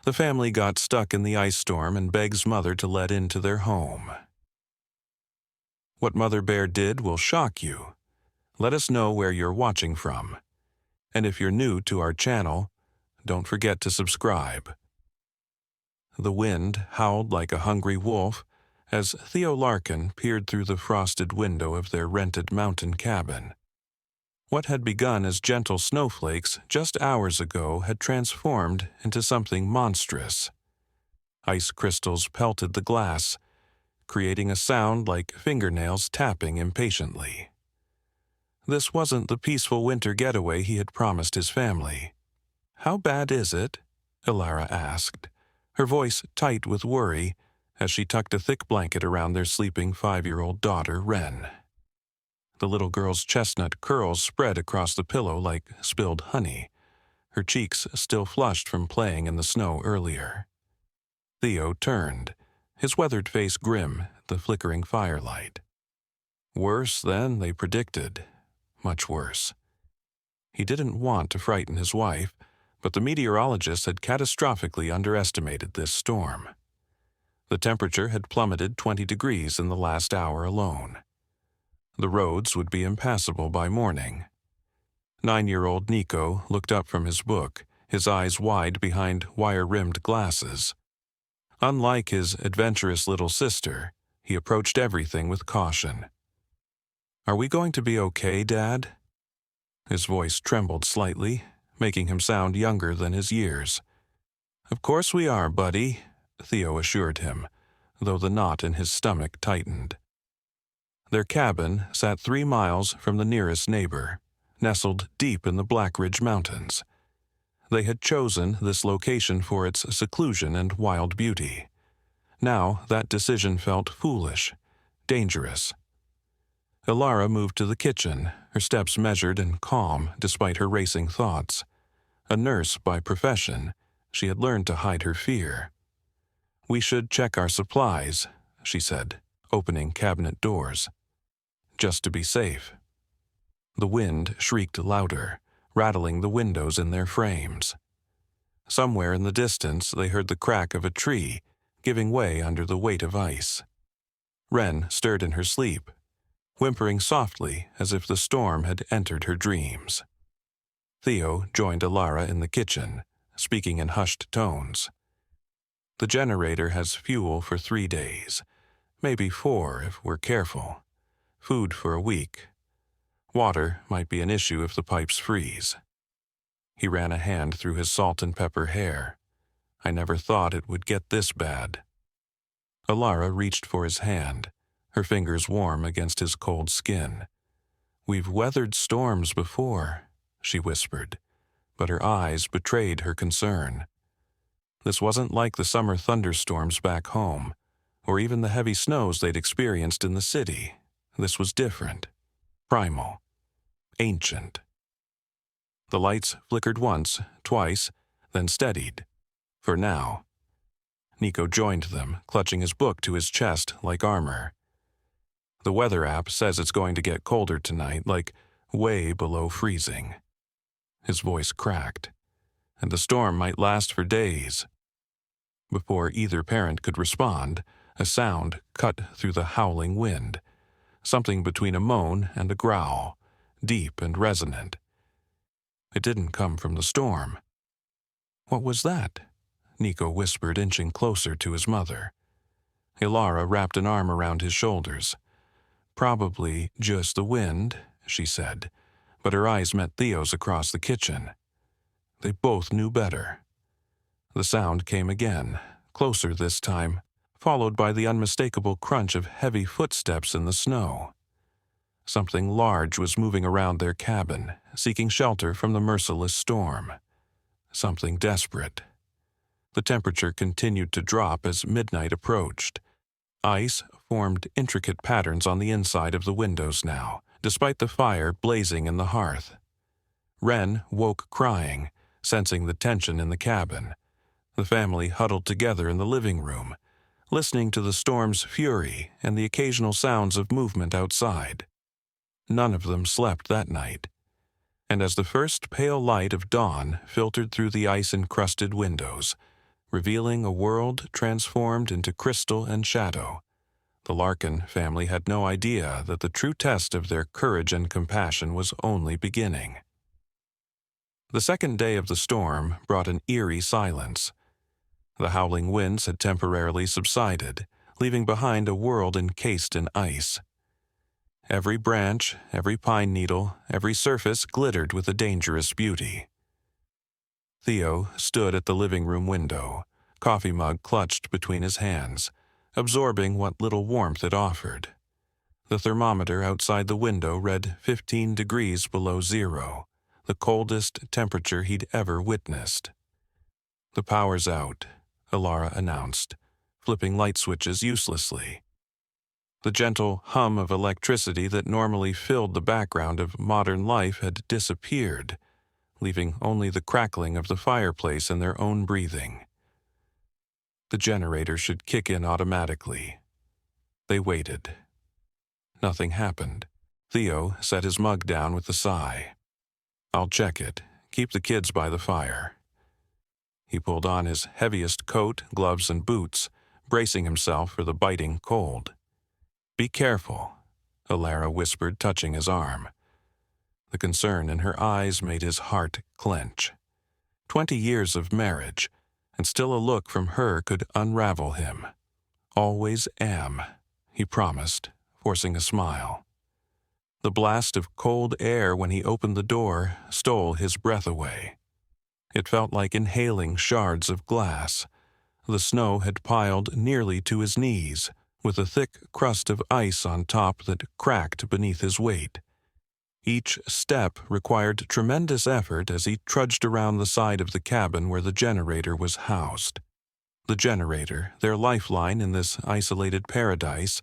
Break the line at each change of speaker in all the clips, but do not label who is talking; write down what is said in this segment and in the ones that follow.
The family got stuck in the ice storm and begs Mother to let into their home. What Mother Bear did will shock you. Let us know where you're watching from. And if you're new to our channel, don't forget to subscribe. The wind howled like a hungry wolf as Theo Larkin peered through the frosted window of their rented mountain cabin. What had begun as gentle snowflakes just hours ago had transformed into something monstrous. Ice crystals pelted the glass, creating a sound like fingernails tapping impatiently. This wasn't the peaceful winter getaway he had promised his family. "How bad is it?" Alara asked, her voice tight with worry as she tucked a thick blanket around their sleeping 5-year-old daughter, Wren. The little girl's chestnut curls spread across the pillow like spilled honey, her cheeks still flushed from playing in the snow earlier. Theo turned, his weathered face grim, the flickering firelight. Worse than they predicted. Much worse. He didn't want to frighten his wife, but the meteorologists had catastrophically underestimated this storm. The temperature had plummeted 20 degrees in the last hour alone. The roads would be impassable by morning. 9-year-old Nico looked up from his book, his eyes wide behind wire-rimmed glasses. Unlike his adventurous little sister, he approached everything with caution. "Are we going to be okay, Dad?" His voice trembled slightly, making him sound younger than his years. "Of course we are, buddy," Theo assured him, though the knot in his stomach tightened. Their cabin sat 3 miles from the nearest neighbor, nestled deep in the Black Ridge Mountains. They had chosen this location for its seclusion and wild beauty. Now that decision felt foolish, dangerous. Alara moved to the kitchen, her steps measured and calm despite her racing thoughts. A nurse by profession, she had learned to hide her fear. "We should check our supplies," she said, opening cabinet doors. "Just to be safe." The wind shrieked louder, rattling the windows in their frames. Somewhere in the distance they heard the crack of a tree, giving way under the weight of ice. Wren stirred in her sleep, whimpering softly as if the storm had entered her dreams. Theo joined Alara in the kitchen, speaking in hushed tones. "The generator has fuel for 3 days, maybe 4 if we're careful. Food for a week. Water might be an issue if the pipes freeze." He ran a hand through his salt and pepper hair. "I never thought it would get this bad." Alara reached for his hand, her fingers warm against his cold skin. "We've weathered storms before," she whispered, but her eyes betrayed her concern. This wasn't like the summer thunderstorms back home, or even the heavy snows they'd experienced in the city. This was different, primal, ancient. The lights flickered once, twice, then steadied. For now. Nico joined them, clutching his book to his chest like armor. "The weather app says it's going to get colder tonight, like way below freezing." His voice cracked. "And the storm might last for days." Before either parent could respond, a sound cut through the howling wind, something between a moan and a growl, deep and resonant. It didn't come from the storm. "What was that?" Nico whispered, inching closer to his mother. Alara wrapped an arm around his shoulders. "Probably just the wind," she said, but her eyes met Theo's across the kitchen. They both knew better. The sound came again, closer this time, followed by the unmistakable crunch of heavy footsteps in the snow. Something large was moving around their cabin, seeking shelter from the merciless storm. Something desperate. The temperature continued to drop as midnight approached. Ice formed intricate patterns on the inside of the windows now, despite the fire blazing in the hearth. Wren woke crying, sensing the tension in the cabin. The family huddled together in the living room, listening to the storm's fury and the occasional sounds of movement outside. None of them slept that night. And as the first pale light of dawn filtered through the ice-encrusted windows, revealing a world transformed into crystal and shadow. The Larkin family had no idea that the true test of their courage and compassion was only beginning. The second day of the storm brought an eerie silence. The howling winds had temporarily subsided, leaving behind a world encased in ice. Every branch, every pine needle, every surface glittered with a dangerous beauty. Theo stood at the living room window, coffee mug clutched between his hands, absorbing what little warmth it offered. The thermometer outside the window read 15 degrees below zero, the coldest temperature he'd ever witnessed. "The power's out," Alara announced, flipping light switches uselessly. The gentle hum of electricity that normally filled the background of modern life had disappeared, leaving only the crackling of the fireplace and their own breathing. The generator should kick in automatically. They waited. Nothing happened. Theo set his mug down with a sigh. "I'll check it. Keep the kids by the fire." He pulled on his heaviest coat, gloves, and boots, bracing himself for the biting cold. "Be careful," Alara whispered, touching his arm. The concern in her eyes made his heart clench. 20 years of marriage, and still a look from her could unravel him. "Always am," he promised, forcing a smile. The blast of cold air when he opened the door stole his breath away. It felt like inhaling shards of glass. The snow had piled nearly to his knees, with a thick crust of ice on top that cracked beneath his weight. Each step required tremendous effort as he trudged around the side of the cabin where the generator was housed. The generator, their lifeline in this isolated paradise,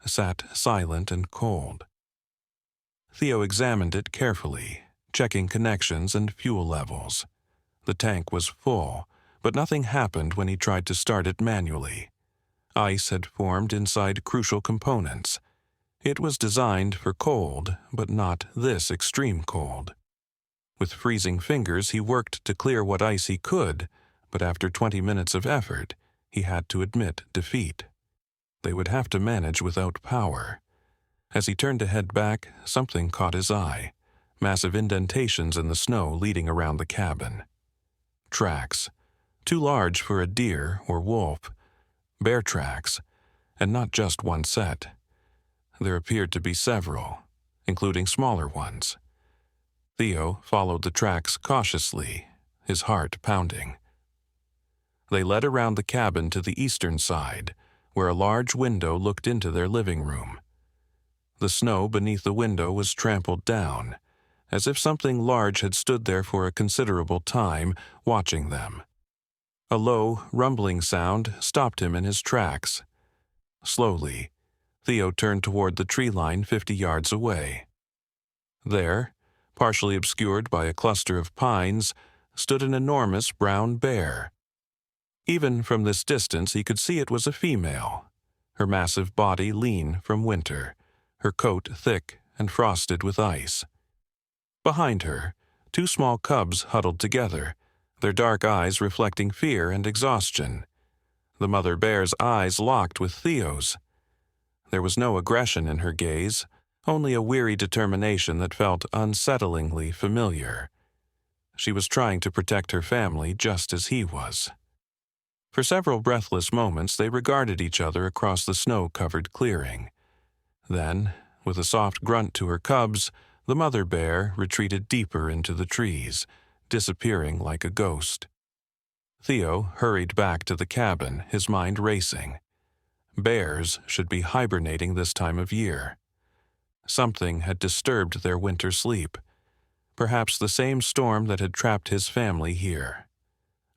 sat silent and cold. Theo examined it carefully, checking connections and fuel levels. The tank was full, but nothing happened when he tried to start it manually. Ice had formed inside crucial components. It was designed for cold, but not this extreme cold. With freezing fingers, he worked to clear what ice he could, but after 20 minutes of effort, he had to admit defeat. They would have to manage without power. As he turned to head back, something caught his eye. Massive indentations in the snow leading around the cabin. Tracks. Too large for a deer or wolf. Bear tracks, and not just one set. There appeared to be several, including smaller ones. Theo followed the tracks cautiously, his heart pounding. They led around the cabin to the eastern side, where a large window looked into their living room. The snow beneath the window was trampled down, as if something large had stood there for a considerable time, watching them. A low, rumbling sound stopped him in his tracks. Slowly, Theo turned toward the tree line 50 yards away. There, partially obscured by a cluster of pines, stood an enormous brown bear. Even from this distance he could see it was a female, her massive body lean from winter, her coat thick and frosted with ice. Behind her, 2 small cubs huddled together, their dark eyes reflecting fear and exhaustion. The mother bear's eyes locked with Theo's. There was no aggression in her gaze, only a weary determination that felt unsettlingly familiar. She was trying to protect her family just as he was. For several breathless moments they regarded each other across the snow-covered clearing. Then, with a soft grunt to her cubs, the mother bear retreated deeper into the trees, disappearing like a ghost. Theo hurried back to the cabin, his mind racing. Bears should be hibernating this time of year. Something had disturbed their winter sleep, perhaps the same storm that had trapped his family here.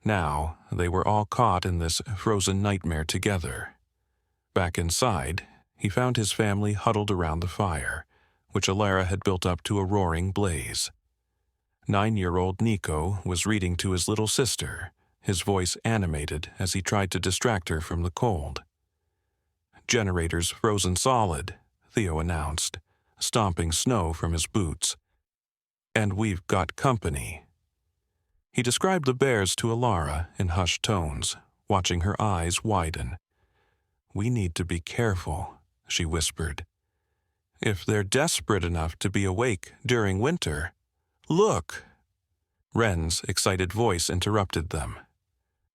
Now they were all caught in this frozen nightmare together. Back inside, he found his family huddled around the fire, which Alara had built up to a roaring blaze. 9-year-old Nico was reading to his little sister, his voice animated as he tried to distract her from the cold. "Generator's frozen solid," Theo announced, stomping snow from his boots. "And we've got company." He described the bears to Alara in hushed tones, watching her eyes widen. "We need to be careful," she whispered. "If they're desperate enough to be awake during winter, look!" Wren's excited voice interrupted them.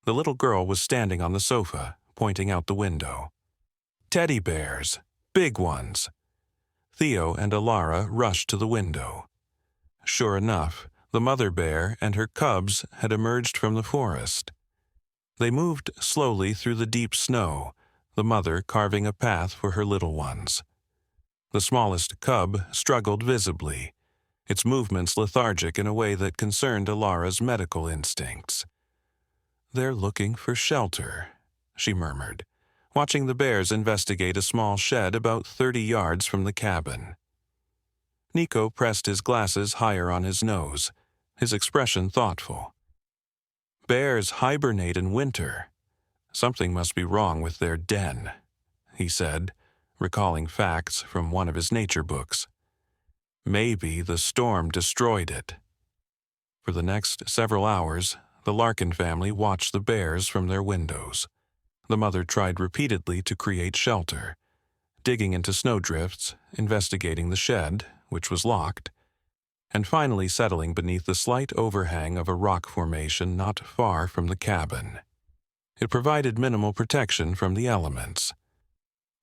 The little girl was standing on the sofa, pointing out the window. "Teddy bears, big ones." Theo and Alara rushed to the window. Sure enough, the mother bear and her cubs had emerged from the forest. They moved slowly through the deep snow, the mother carving a path for her little ones. The smallest cub struggled visibly, its movements lethargic in a way that concerned Alara's medical instincts. "They're looking for shelter," she murmured, watching the bears investigate a small shed about 30 yards from the cabin. Nico pressed his glasses higher on his nose, his expression thoughtful. "Bears hibernate in winter. Something must be wrong with their den," he said, recalling facts from one of his nature books. "Maybe the storm destroyed it." For the next several hours, the Larkin family watched the bears from their windows. The mother tried repeatedly to create shelter, digging into snowdrifts, investigating the shed, which was locked, and finally settling beneath the slight overhang of a rock formation not far from the cabin. It provided minimal protection from the elements.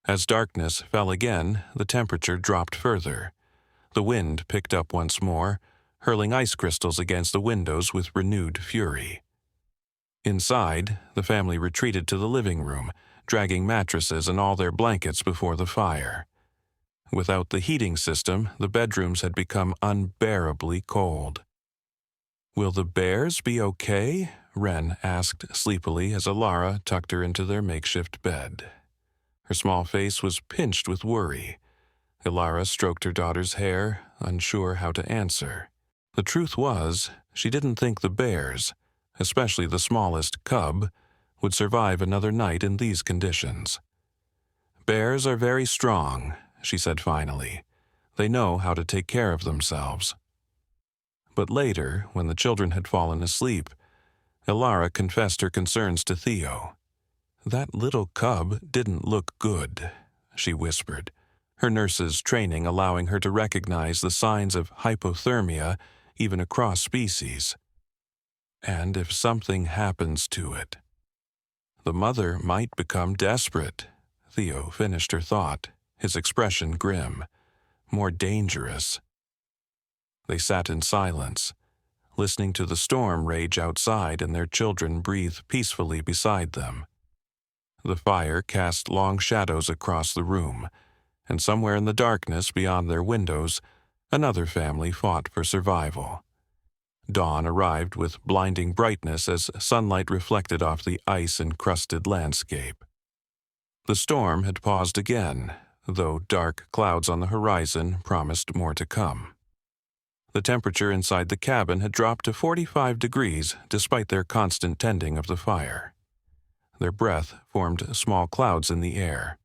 As darkness fell again, the temperature dropped further. The wind picked up once more, hurling ice crystals against the windows with renewed fury. Inside, the family retreated to the living room, dragging mattresses and all their blankets before the fire. Without the heating system, the bedrooms had become unbearably cold. "Will the bears be okay?" Wren asked sleepily as Alara tucked her into their makeshift bed. Her small face was pinched with worry. Alara stroked her daughter's hair, unsure how to answer. The truth was, she didn't think the bears, especially the smallest cub, would survive another night in these conditions. "Bears are very strong," she said finally. "They know how to take care of themselves." But later, when the children had fallen asleep, Alara confessed her concerns to Theo. "That little cub didn't look good," she whispered, her nurse's training allowing her to recognize the signs of hypothermia even across species. "And if something happens to it, the mother might become desperate," Theo finished her thought, his expression grim, "more dangerous." They sat in silence, listening to the storm rage outside and their children breathe peacefully beside them. The fire cast long shadows across the room, and somewhere in the darkness beyond their windows, another family fought for survival. Dawn arrived with blinding brightness as sunlight reflected off the ice-encrusted landscape. The storm had paused again, though dark clouds on the horizon promised more to come. The temperature inside the cabin had dropped to 45 degrees despite their constant tending of the fire. Their breath formed small clouds in the air.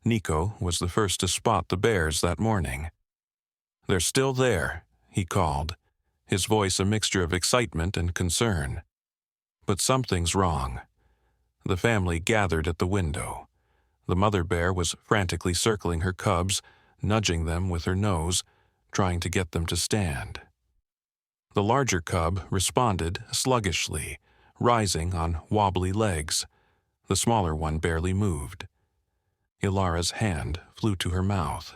Nico was the first to spot the bears that morning. "They're still there," he called, his voice a mixture of excitement and concern. "But something's wrong." The family gathered at the window. The mother bear was frantically circling her cubs, nudging them with her nose, trying to get them to stand. The larger cub responded sluggishly, rising on wobbly legs. The smaller one barely moved. Ilara's hand flew to her mouth.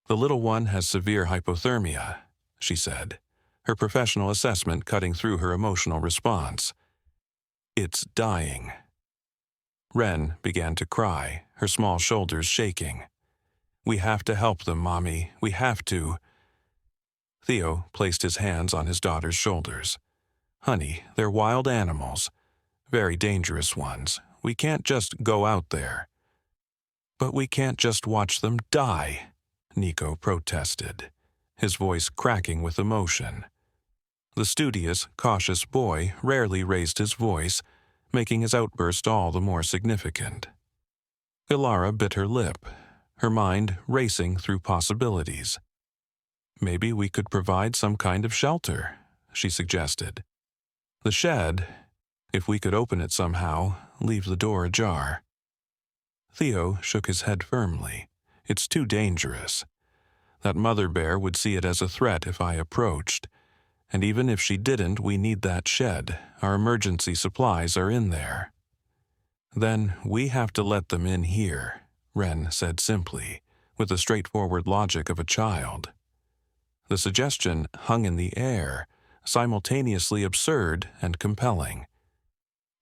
"The little one has severe hypothermia," she said, her professional assessment cutting through her emotional response. "It's dying." Wren began to cry, her small shoulders shaking. "We have to help them, Mommy. We have to." Theo placed his hands on his daughter's shoulders. "Honey, they're wild animals. Very dangerous ones. We can't just go out there." "But we can't just watch them die," Nico protested, his voice cracking with emotion. The studious, cautious boy rarely raised his voice, making his outburst all the more significant. Alara bit her lip, her mind racing through possibilities. "Maybe we could provide some kind of shelter," she suggested. "The shed, If we could open it somehow, leave the door ajar. Theo shook his head firmly. It's too dangerous. That mother bear would see it as a threat if I approached. And even if she didn't, we need that shed. Our emergency supplies are in there. Then we have to let them in here, Wren said simply, with the straightforward logic of a child. The suggestion hung in the air, simultaneously absurd and compelling.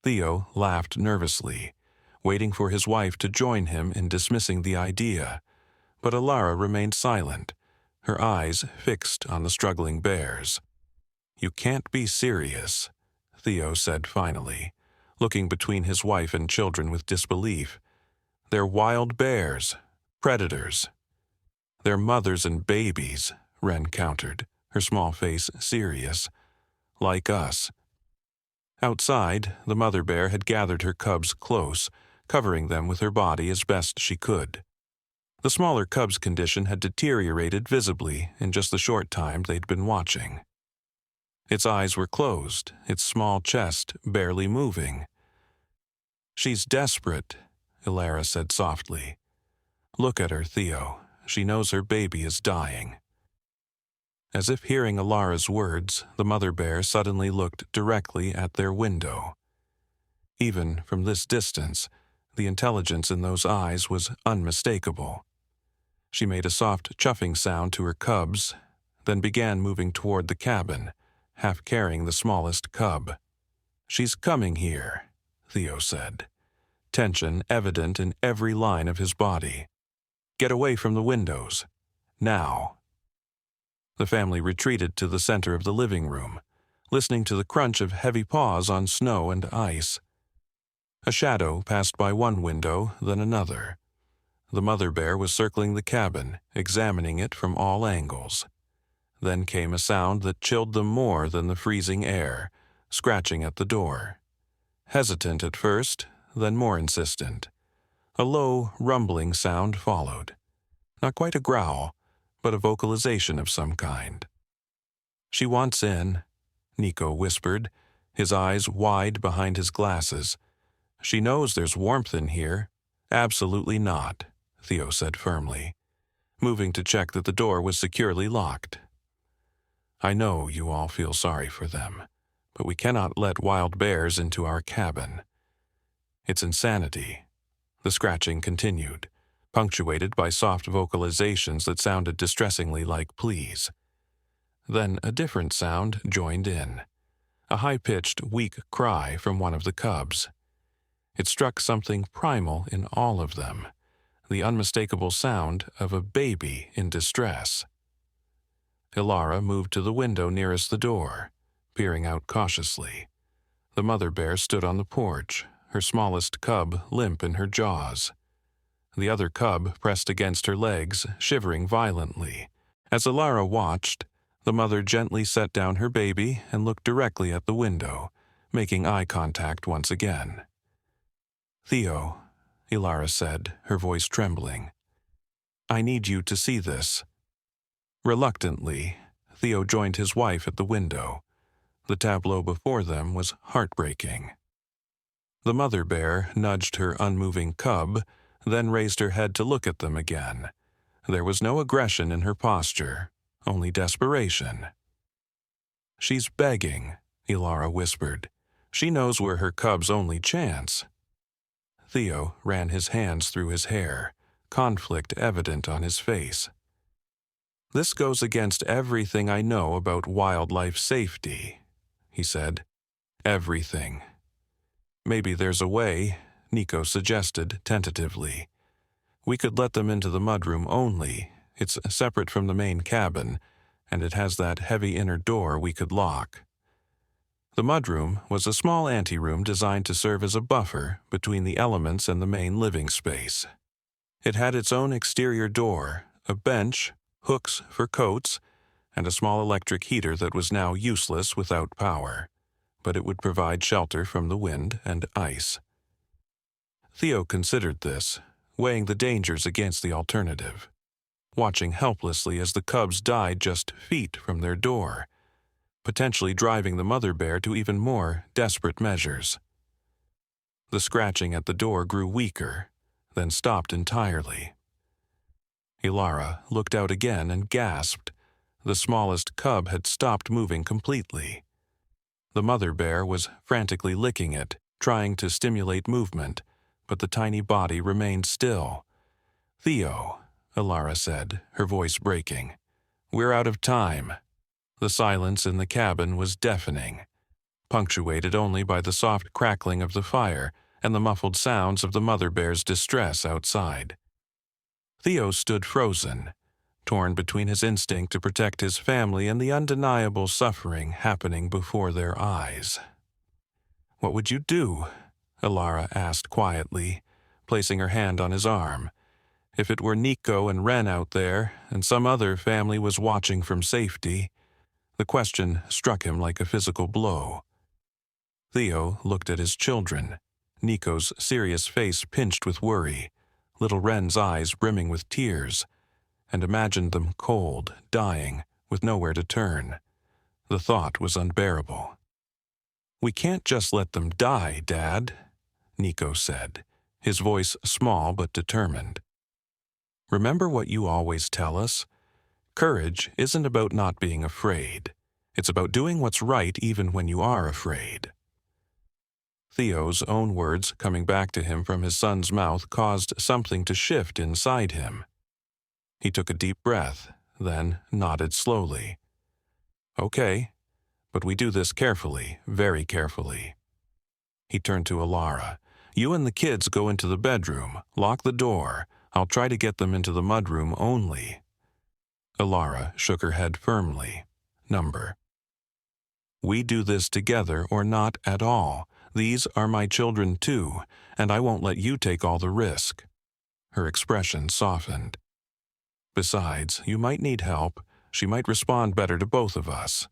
Theo laughed nervously, waiting for his wife to join him in dismissing the idea, but Alara remained silent, her eyes fixed on the struggling bears. "You can't be serious," Theo said finally, looking between his wife and children with disbelief. "They're wild bears, predators." "They're mothers and babies," Wren countered, her small face serious. "Like us." Outside, the mother bear had gathered her cubs close, covering them with her body as best she could. The smaller cub's condition had deteriorated visibly in just the short time they'd been watching. Its eyes were closed, its small chest barely moving. "She's desperate," Alara said softly. "Look at her, Theo. She knows her baby is dying." As if hearing Alara's words, the mother bear suddenly looked directly at their window. Even from this distance, the intelligence in those eyes was unmistakable. She made a soft chuffing sound to her cubs, then began moving toward the cabin, half carrying the smallest cub. "She's coming here," Theo said, tension evident in every line of his body. "Get away from the windows. Now." The family retreated to the center of the living room, listening to the crunch of heavy paws on snow and ice. A shadow passed by one window, then another. The mother bear was circling the cabin, examining it from all angles. Then came a sound that chilled them more than the freezing air, scratching at the door. Hesitant at first, then more insistent. A low, rumbling sound followed. Not quite a growl, but a vocalization of some kind. "She wants in," Nico whispered, his eyes wide behind his glasses. "She knows there's warmth in here." "Absolutely not," Theo said firmly, moving to check that the door was securely locked. "I know you all feel sorry for them, but we cannot let wild bears into our cabin. It's insanity." The scratching continued, punctuated by soft vocalizations that sounded distressingly like pleas. Then a different sound joined in, a high-pitched, weak cry from one of the cubs. It struck something primal in all of them, the unmistakable sound of a baby in distress. Alara moved to the window nearest the door, peering out cautiously. The mother bear stood on the porch, her smallest cub limp in her jaws. The other cub pressed against her legs, shivering violently. As Alara watched, the mother gently set down her baby and looked directly at the window, making eye contact once again. "Theo," Alara said, her voice trembling, "I need you to see this." Reluctantly, Theo joined his wife at the window. The tableau before them was heartbreaking. The mother bear nudged her unmoving cub, then raised her head to look at them again. There was no aggression in her posture, only desperation. "She's begging," Alara whispered. "She knows we're her cub's only chance." Theo ran his hands through his hair, conflict evident on his face. "This goes against everything I know about wildlife safety," he said. "Everything." "Maybe there's a way," Nico suggested tentatively. "We could let them into the mudroom only. It's separate from the main cabin, and it has that heavy inner door we could lock." The mudroom was a small anteroom designed to serve as a buffer between the elements and the main living space. It had its own exterior door, a bench, hooks for coats, and a small electric heater that was now useless without power, but it would provide shelter from the wind and ice. Theo considered this, weighing the dangers against the alternative, watching helplessly as the cubs died just feet from their door. potentially driving the mother bear to even more desperate measures. The scratching at the door grew weaker, then stopped entirely. Alara looked out again and gasped. The smallest cub had stopped moving completely. The mother bear was frantically licking it, trying to stimulate movement, but the tiny body remained still. "Theo," Alara said, her voice breaking. "We're out of time." The silence in the cabin was deafening, punctuated only by the soft crackling of the fire and the muffled sounds of the mother bear's distress outside. Theo stood frozen, torn between his instinct to protect his family and the undeniable suffering happening before their eyes. "What would you do?" Alara asked quietly, placing her hand on his arm. If it were Nico and Ren out there, and some other family was watching from safety, the question struck him like a physical blow. Theo looked at his children, Nico's serious face pinched with worry, little Ren's eyes brimming with tears, and imagined them cold, dying, with nowhere to turn. The thought was unbearable. "We can't just let them die, Dad," Nico said, his voice small but determined. "Remember what you always tell us? Courage isn't about not being afraid. It's about doing what's right even when you are afraid." Theo's own words coming back to him from his son's mouth caused something to shift inside him. He took a deep breath, then nodded slowly. "Okay, but we do this carefully, very carefully." He turned to Alara. "You and the kids go into the bedroom, lock the door. I'll try to get them into the mudroom only." Alara shook her head firmly. "Number. We do this together or not at all. These are my children too, and I won't let you take all the risk." Her expression softened. "Besides, you might need help. She might respond better to both of us."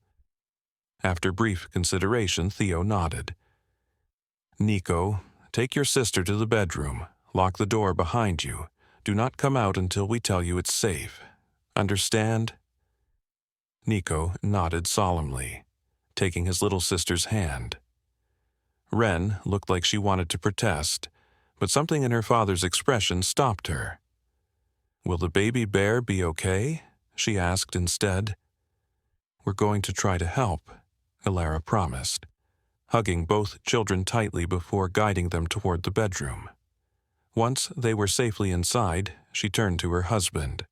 After brief consideration, Theo nodded. "Nico, take your sister to the bedroom. Lock the door behind you. Do not come out until we tell you it's safe. Understand?" Nico nodded solemnly, taking his little sister's hand. Ren looked like she wanted to protest, but something in her father's expression stopped her. "Will the baby bear be okay?" she asked instead. "We're going to try to help," Alara promised, hugging both children tightly before guiding them toward the bedroom. Once they were safely inside, she turned to her husband.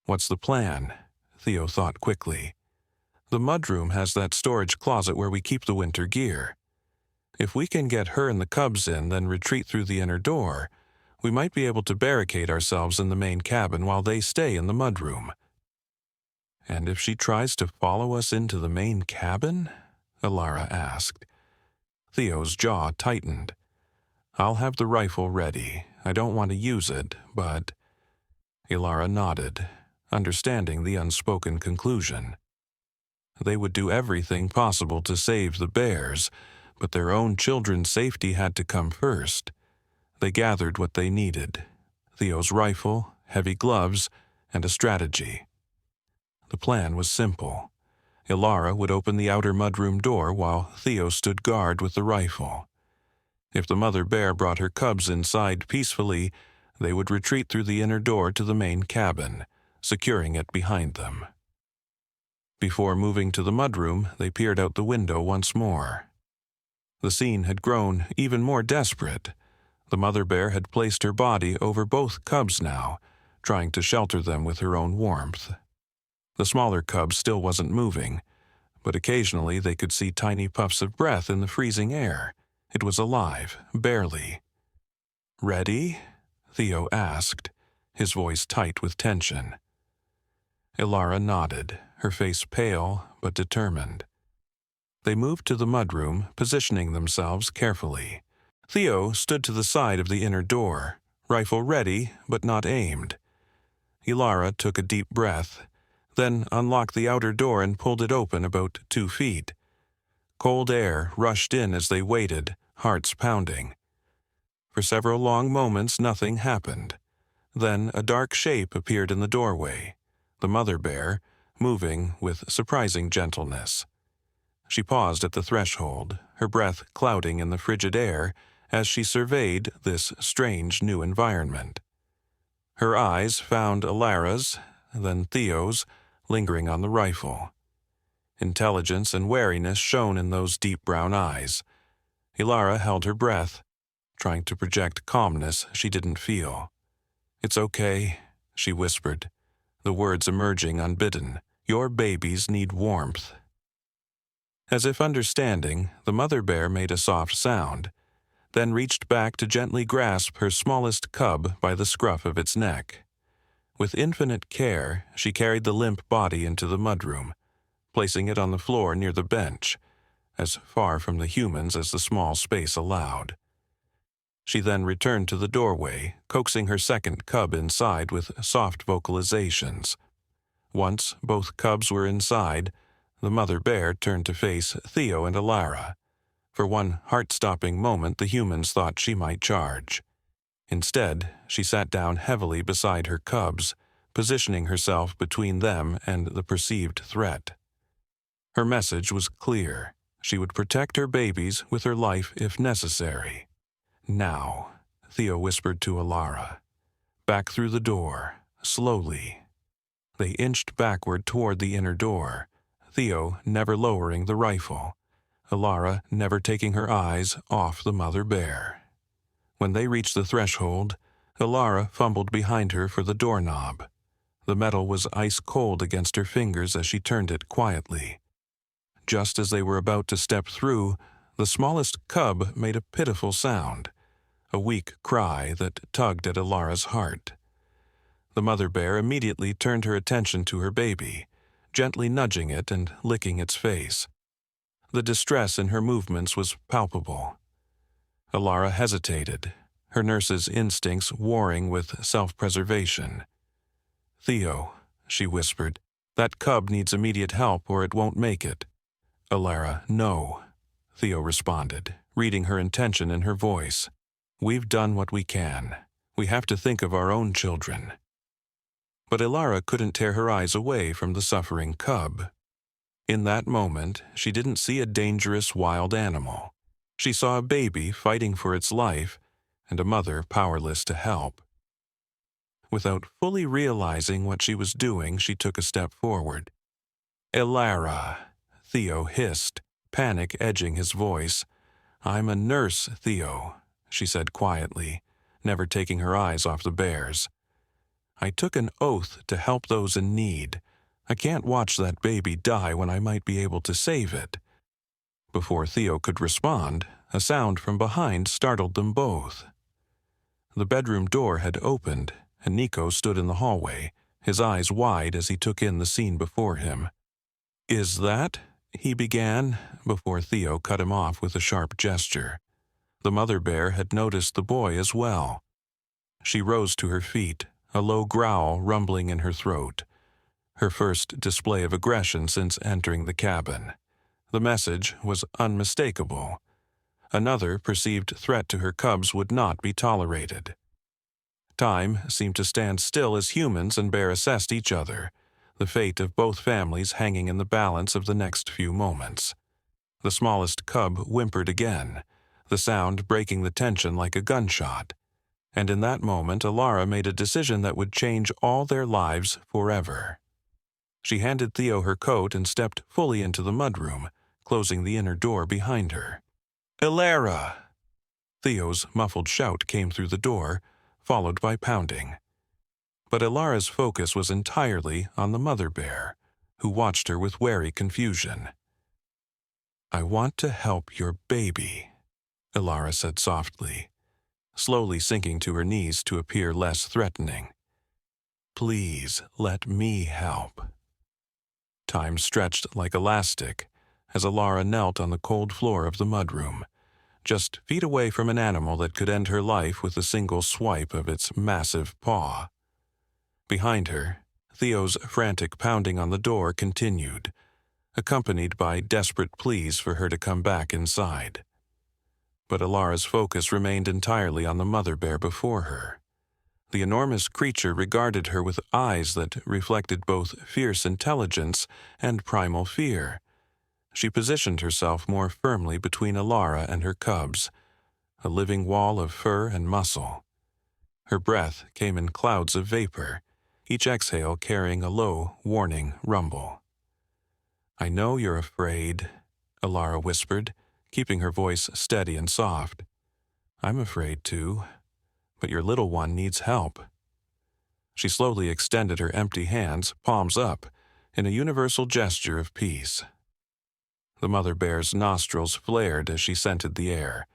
"What's the plan?" Theo thought quickly. "The mudroom has that storage closet where we keep the winter gear. If we can get her and the cubs in, then retreat through the inner door, we might be able to barricade ourselves in the main cabin while they stay in the mudroom." "And if she tries to follow us into the main cabin?" Alara asked. Theo's jaw tightened. "I'll have the rifle ready. I don't want to use it, but—" Alara nodded, understanding the unspoken conclusion. They would do everything possible to save the bears, but their own children's safety had to come first. They gathered what they needed: Theo's rifle, heavy gloves, and a strategy. The plan was simple. Alara would open the outer mudroom door while Theo stood guard with the rifle. If the mother bear brought her cubs inside peacefully, they would retreat through the inner door to the main cabin, securing it behind them. Before moving to the mudroom, they peered out the window once more. The scene had grown even more desperate. The mother bear had placed her body over both cubs now, trying to shelter them with her own warmth. The smaller cub still wasn't moving, but occasionally they could see tiny puffs of breath in the freezing air. It was alive, barely. "Ready?" Theo asked, his voice tight with tension. Alara nodded, her face pale but determined. They moved to the mudroom, positioning themselves carefully. Theo stood to the side of the inner door, rifle ready but not aimed. Alara took a deep breath, then unlocked the outer door and pulled it open about 2 feet. Cold air rushed in as they waited, hearts pounding. For several long moments nothing happened. Then a dark shape appeared in the doorway, the mother bear, moving with surprising gentleness. She paused at the threshold, her breath clouding in the frigid air as she surveyed this strange new environment. Her eyes found Alara's, then Theo's, lingering on the rifle. Intelligence and wariness shone in those deep brown eyes. Alara held her breath, trying to project calmness she didn't feel. "It's okay," she whispered, the words emerging unbidden. "Your babies need warmth." As if understanding, the mother bear made a soft sound, then reached back to gently grasp her smallest cub by the scruff of its neck. With infinite care, she carried the limp body into the mudroom, placing it on the floor near the bench, as far from the humans as the small space allowed. She then returned to the doorway, coaxing her second cub inside with soft vocalizations. Once both cubs were inside, the mother bear turned to face Theo and Alara. For one heart-stopping moment, the humans thought she might charge. Instead, she sat down heavily beside her cubs, positioning herself between them and the perceived threat. Her message was clear. She would protect her babies with her life if necessary. "Now," Theo whispered to Alara. "Back through the door, slowly." They inched backward toward the inner door, Theo never lowering the rifle, Alara never taking her eyes off the mother bear. When they reached the threshold, Alara fumbled behind her for the doorknob. The metal was ice-cold against her fingers as she turned it quietly. Just as they were about to step through, the smallest cub made a pitiful sound, a weak cry that tugged at Alara's heart. The mother bear immediately turned her attention to her baby, gently nudging it and licking its face. The distress in her movements was palpable. Alara hesitated, her nurse's instincts warring with self-preservation. "Theo," she whispered, "that cub needs immediate help or it won't make it." "Alara, no," Theo responded, reading her intention in her voice. "We've done what we can. We have to think of our own children." But Alara couldn't tear her eyes away from the suffering cub. In that moment, she didn't see a dangerous wild animal. She saw a baby fighting for its life and a mother powerless to help. Without fully realizing what she was doing, she took a step forward. "Alara," Theo hissed, panic edging his voice. "I'm a nurse, Theo," she said quietly, never taking her eyes off the bears. "I took an oath to help those in need. I can't watch that baby die when I might be able to save it." Before Theo could respond, a sound from behind startled them both. The bedroom door had opened, and Nico stood in the hallway, his eyes wide as he took in the scene before him. "Is that?" he began, before Theo cut him off with a sharp gesture. The mother bear had noticed the boy as well. She rose to her feet, a low growl rumbling in her throat, her first display of aggression since entering the cabin. The message was unmistakable. Another perceived threat to her cubs would not be tolerated. Time seemed to stand still as humans and bear assessed each other, the fate of both families hanging in the balance of the next few moments. The smallest cub whimpered again, the sound breaking the tension like a gunshot. And in that moment, Alara made a decision that would change all their lives forever. She handed Theo her coat and stepped fully into the mudroom, closing the inner door behind her. "Alara!" Theo's muffled shout came through the door, followed by pounding. But Alara's focus was entirely on the mother bear, who watched her with wary confusion. "I want to help your baby," Alara said softly, slowly sinking to her knees to appear less threatening. "Please let me help." Time stretched like elastic as Alara knelt on the cold floor of the mudroom, just feet away from an animal that could end her life with a single swipe of its massive paw. Behind her, Theo's frantic pounding on the door continued, accompanied by desperate pleas for her to come back inside. But Alara's focus remained entirely on the mother bear before her. The enormous creature regarded her with eyes that reflected both fierce intelligence and primal fear, She positioned herself more firmly between Alara and her cubs, a living wall of fur and muscle. Her breath came in clouds of vapor, each exhale carrying a low, warning rumble. "I know you're afraid," Alara whispered, keeping her voice steady and soft. "I'm afraid too, but your little one needs help." She slowly extended her empty hands, palms up, in a universal gesture of peace. The mother bear's nostrils flared as she scented the air,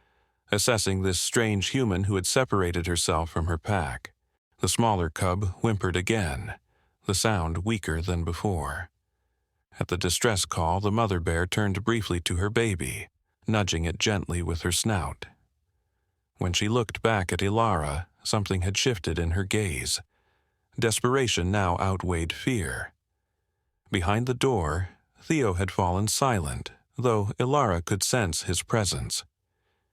assessing this strange human who had separated herself from her pack. The smaller cub whimpered again, the sound weaker than before. At the distress call, the mother bear turned briefly to her baby, nudging it gently with her snout. When she looked back at Alara, something had shifted in her gaze. Desperation now outweighed fear. Behind the door, Theo had fallen silent, though Alara could sense his presence.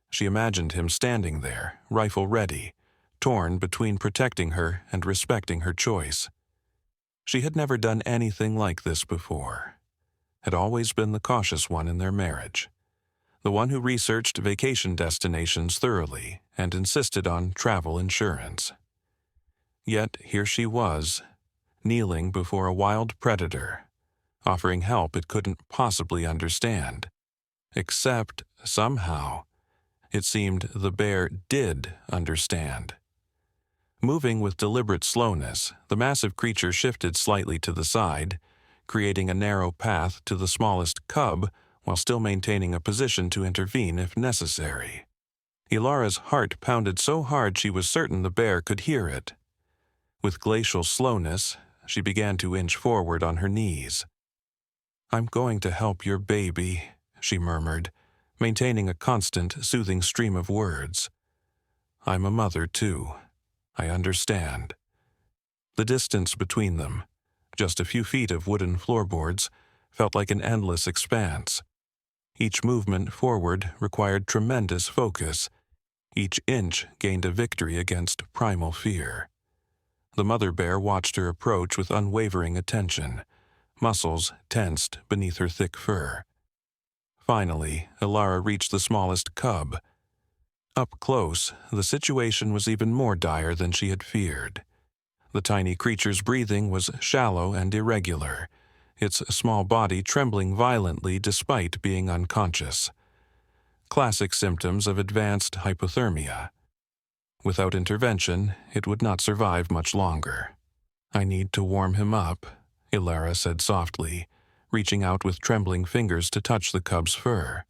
She imagined him standing there, rifle ready, torn between protecting her and respecting her choice. She had never done anything like this before. Had always been the cautious one in their marriage, the one who researched vacation destinations thoroughly and insisted on travel insurance. Yet here she was, kneeling before a wild predator, offering help it couldn't possibly understand. Except, somehow, it seemed the bear did understand. Moving with deliberate slowness, the massive creature shifted slightly to the side, creating a narrow path to the smallest cub while still maintaining a position to intervene if necessary. Alara's heart pounded so hard she was certain the bear could hear it. With glacial slowness, she began to inch forward on her knees. "I'm going to help your baby," she murmured, maintaining a constant, soothing stream of words. "I'm a mother, too. I understand." The distance between them, just a few feet of wooden floorboards, felt like an endless expanse. Each movement forward required tremendous focus. Each inch gained a victory against primal fear. The mother bear watched her approach with unwavering attention, muscles tensed beneath her thick fur. Finally, Alara reached the smallest cub. Up close, the situation was even more dire than she had feared. The tiny creature's breathing was shallow and irregular, its small body trembling violently despite being unconscious. Classic symptoms of advanced hypothermia. Without intervention, it would not survive much longer. "I need to warm him up," Alara said softly, reaching out with trembling fingers to touch the cub's fur.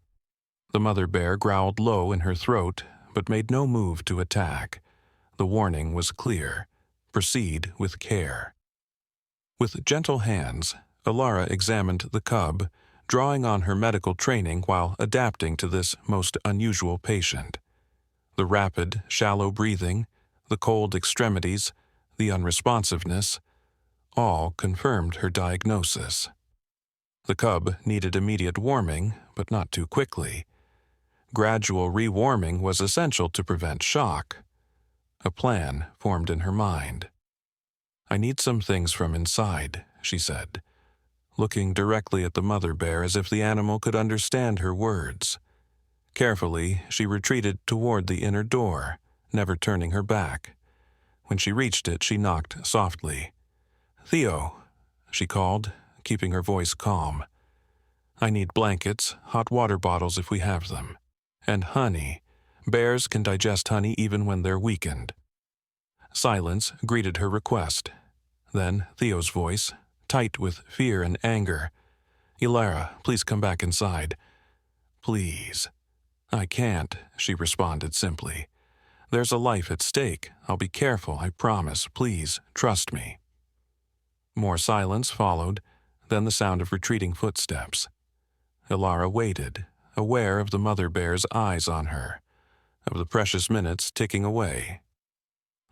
The mother bear growled low in her throat, but made no move to attack. The warning was clear: proceed with care. With gentle hands, Alara examined the cub, drawing on her medical training while adapting to this most unusual patient. The rapid, shallow breathing, the cold extremities, the unresponsiveness, all confirmed her diagnosis. The cub needed immediate warming, but not too quickly. Gradual rewarming was essential to prevent shock. A plan formed in her mind. "I need some things from inside," she said, looking directly at the mother bear as if the animal could understand her words. Carefully, she retreated toward the inner door, never turning her back. When she reached it, she knocked softly. "Theo," she called, keeping her voice calm. "I need blankets, hot water bottles if we have them, and honey. Bears can digest honey even when they're weakened." Silence greeted her request. Then Theo's voice, tight with fear and anger. "Alara, please come back inside." "Please." "I can't," she responded simply. "There's a life at stake. I'll be careful, I promise. Please, trust me." More silence followed, then the sound of retreating footsteps. Alara waited, aware of the mother bear's eyes on her, of the precious minutes ticking away.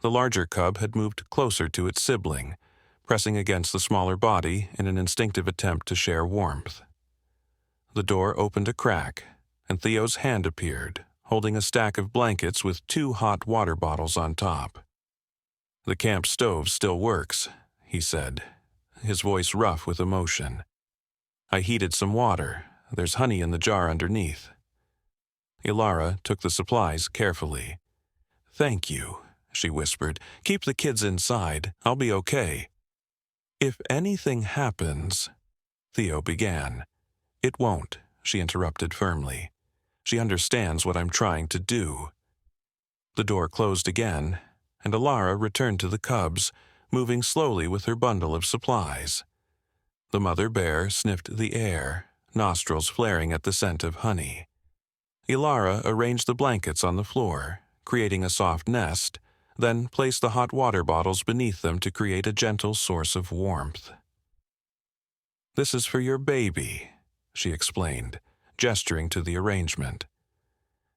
The larger cub had moved closer to its sibling, pressing against the smaller body in an instinctive attempt to share warmth. The door opened a crack, and Theo's hand appeared, holding a stack of blankets with 2 hot water bottles on top. "The camp stove still works," he said, his voice rough with emotion. "I heated some water, There's honey in the jar underneath. Alara took the supplies carefully. "Thank you," she whispered. "Keep the kids inside. I'll be okay." "If anything happens," Theo began. "It won't," she interrupted firmly. "She understands what I'm trying to do." The door closed again, and Alara returned to the cubs, moving slowly with her bundle of supplies. The mother bear sniffed the air, nostrils flaring at the scent of honey. Alara arranged the blankets on the floor, creating a soft nest, then placed the hot water bottles beneath them to create a gentle source of warmth. "This is for your baby," she explained, gesturing to the arrangement.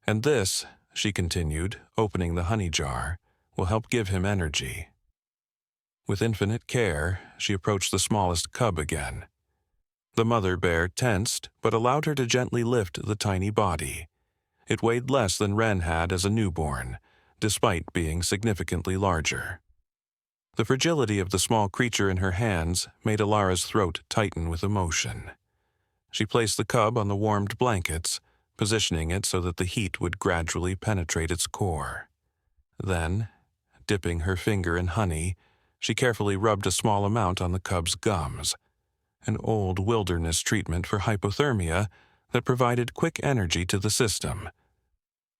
"And this," she continued, opening the honey jar, "will help give him energy." With infinite care, she approached the smallest cub again. The mother bear tensed, but allowed her to gently lift the tiny body. It weighed less than Wren had as a newborn, despite being significantly larger. The fragility of the small creature in her hands made Alara's throat tighten with emotion. She placed the cub on the warmed blankets, positioning it so that the heat would gradually penetrate its core. Then, dipping her finger in honey, she carefully rubbed a small amount on the cub's gums, an old wilderness treatment for hypothermia that provided quick energy to the system.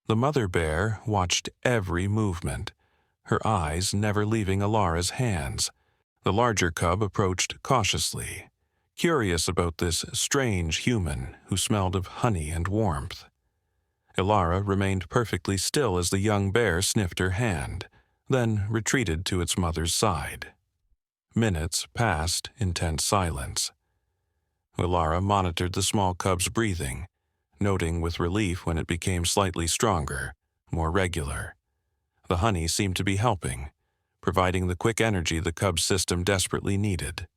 The mother bear watched every movement, her eyes never leaving Alara's hands. The larger cub approached cautiously, curious about this strange human who smelled of honey and warmth. Alara remained perfectly still as the young bear sniffed her hand, then retreated to its mother's side. Minutes passed in tense silence. Alara monitored the small cub's breathing, noting with relief when it became slightly stronger, more regular. The honey seemed to be helping, providing the quick energy the cub's system desperately needed.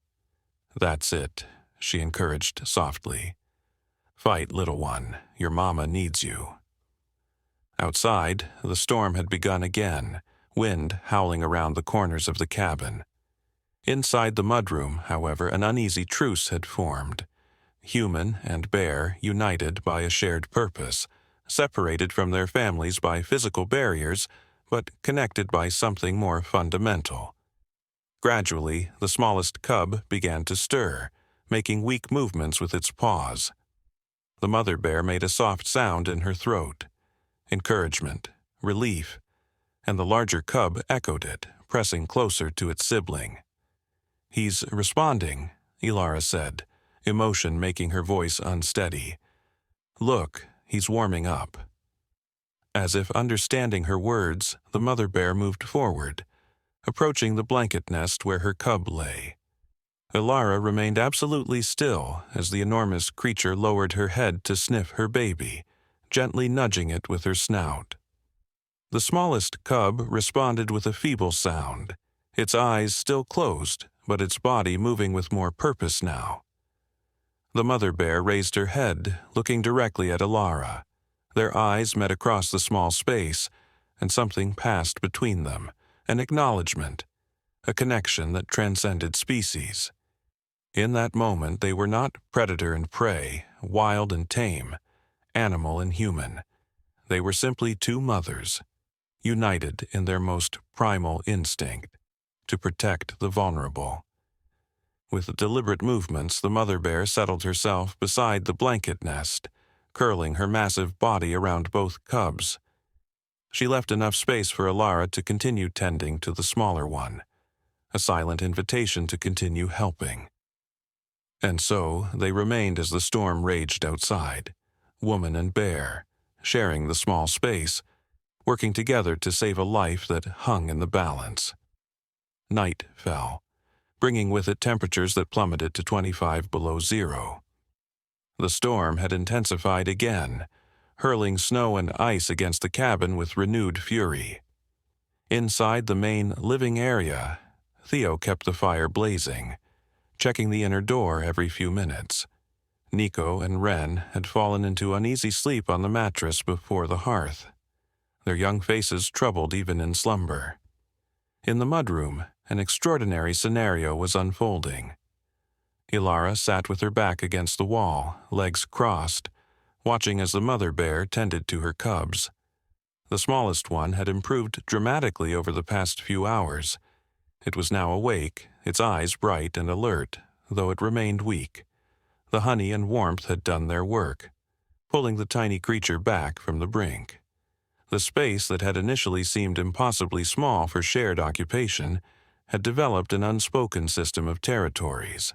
"That's it," she encouraged softly. "Fight, little one. Your mama needs you." Outside, the storm had begun again, wind howling around the corners of the cabin. Inside the mudroom, however, an uneasy truce had formed. Human and bear united by a shared purpose, separated from their families by physical barriers, but connected by something more fundamental. Gradually, the smallest cub began to stir, making weak movements with its paws. The mother bear made a soft sound in her throat. Encouragement, relief, and the larger cub echoed it, pressing closer to its sibling. "He's responding," Alara said, emotion making her voice unsteady. "Look, he's warming up." As if understanding her words, the mother bear moved forward, approaching the blanket nest where her cub lay. Alara remained absolutely still as the enormous creature lowered her head to sniff her baby, gently nudging it with her snout. The smallest cub responded with a feeble sound, its eyes still closed, but its body moving with more purpose now. The mother bear raised her head, looking directly at Alara. Their eyes met across the small space, and something passed between them, an acknowledgement, a connection that transcended species. In that moment, they were not predator and prey, wild and tame, animal and human. They were simply two mothers, united in their most primal instinct, to protect the vulnerable. With deliberate movements, the mother bear settled herself beside the blanket nest, curling her massive body around both cubs. She left enough space for Alara to continue tending to the smaller one, a silent invitation to continue helping. And so they remained as the storm raged outside, woman and bear, sharing the small space, working together to save a life that hung in the balance. Night fell, bringing with it temperatures that plummeted to 25 below zero. The storm had intensified again, hurling snow and ice against the cabin with renewed fury. Inside the main living area, Theo kept the fire blazing, checking the inner door every few minutes. Nico and Wren had fallen into uneasy sleep on the mattress before the hearth, their young faces troubled even in slumber. In the mudroom, an extraordinary scenario was unfolding. Alara sat with her back against the wall, legs crossed, watching as the mother bear tended to her cubs. The smallest one had improved dramatically over the past few hours. It was now awake, its eyes bright and alert, though it remained weak. The honey and warmth had done their work, pulling the tiny creature back from the brink. The space that had initially seemed impossibly small for shared occupation had developed an unspoken system of territories.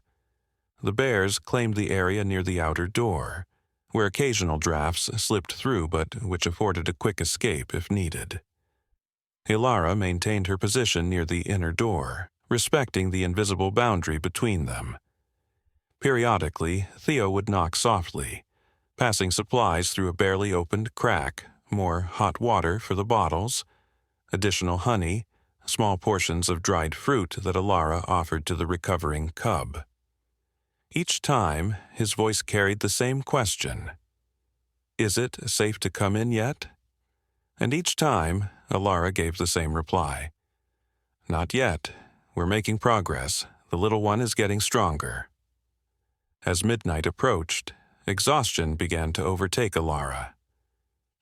The bears claimed the area near the outer door, where occasional drafts slipped through but which afforded a quick escape if needed. Alara maintained her position near the inner door, respecting the invisible boundary between them. Periodically, Theo would knock softly, passing supplies through a barely opened crack, more hot water for the bottles, additional honey, small portions of dried fruit that Alara offered to the recovering cub. Each time, his voice carried the same question. "Is it safe to come in yet?" And each time, Alara gave the same reply. "Not yet. We're making progress. The little one is getting stronger." As midnight approached, exhaustion began to overtake Alara.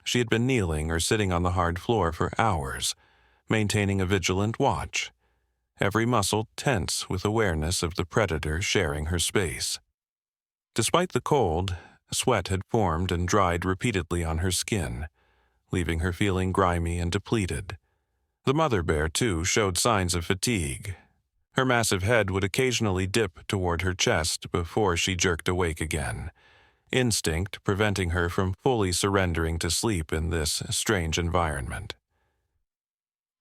She had been kneeling or sitting on the hard floor for hours, maintaining a vigilant watch, every muscle tense with awareness of the predator sharing her space. Despite the cold, sweat had formed and dried repeatedly on her skin, leaving her feeling grimy and depleted. The mother bear, too, showed signs of fatigue. Her massive head would occasionally dip toward her chest before she jerked awake again, instinct preventing her from fully surrendering to sleep in this strange environment.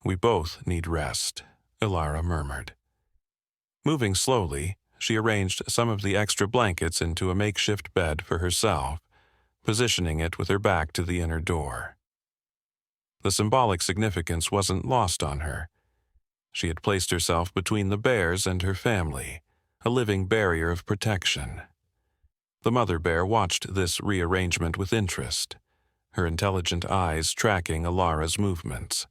"We both need rest," Alara murmured. Moving slowly, she arranged some of the extra blankets into a makeshift bed for herself, positioning it with her back to the inner door. The symbolic significance wasn't lost on her. She had placed herself between the bears and her family, a living barrier of protection. The mother bear watched this rearrangement with interest, her intelligent eyes tracking Alara's movements.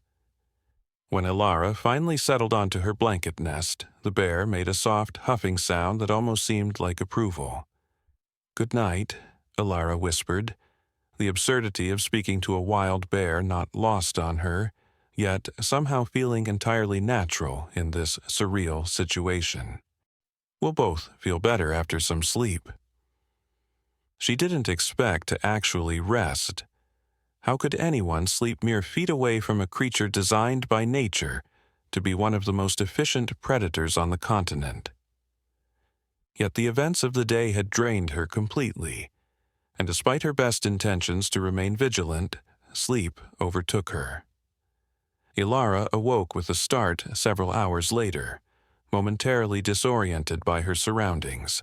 When Alara finally settled onto her blanket nest, the bear made a soft huffing sound that almost seemed like approval. "Good night," Alara whispered, the absurdity of speaking to a wild bear not lost on her, yet somehow feeling entirely natural in this surreal situation. "We'll both feel better after some sleep." She didn't expect to actually rest. How could anyone sleep mere feet away from a creature designed by nature to be one of the most efficient predators on the continent? Yet the events of the day had drained her completely, and despite her best intentions to remain vigilant, sleep overtook her. Alara awoke with a start several hours later, momentarily disoriented by her surroundings.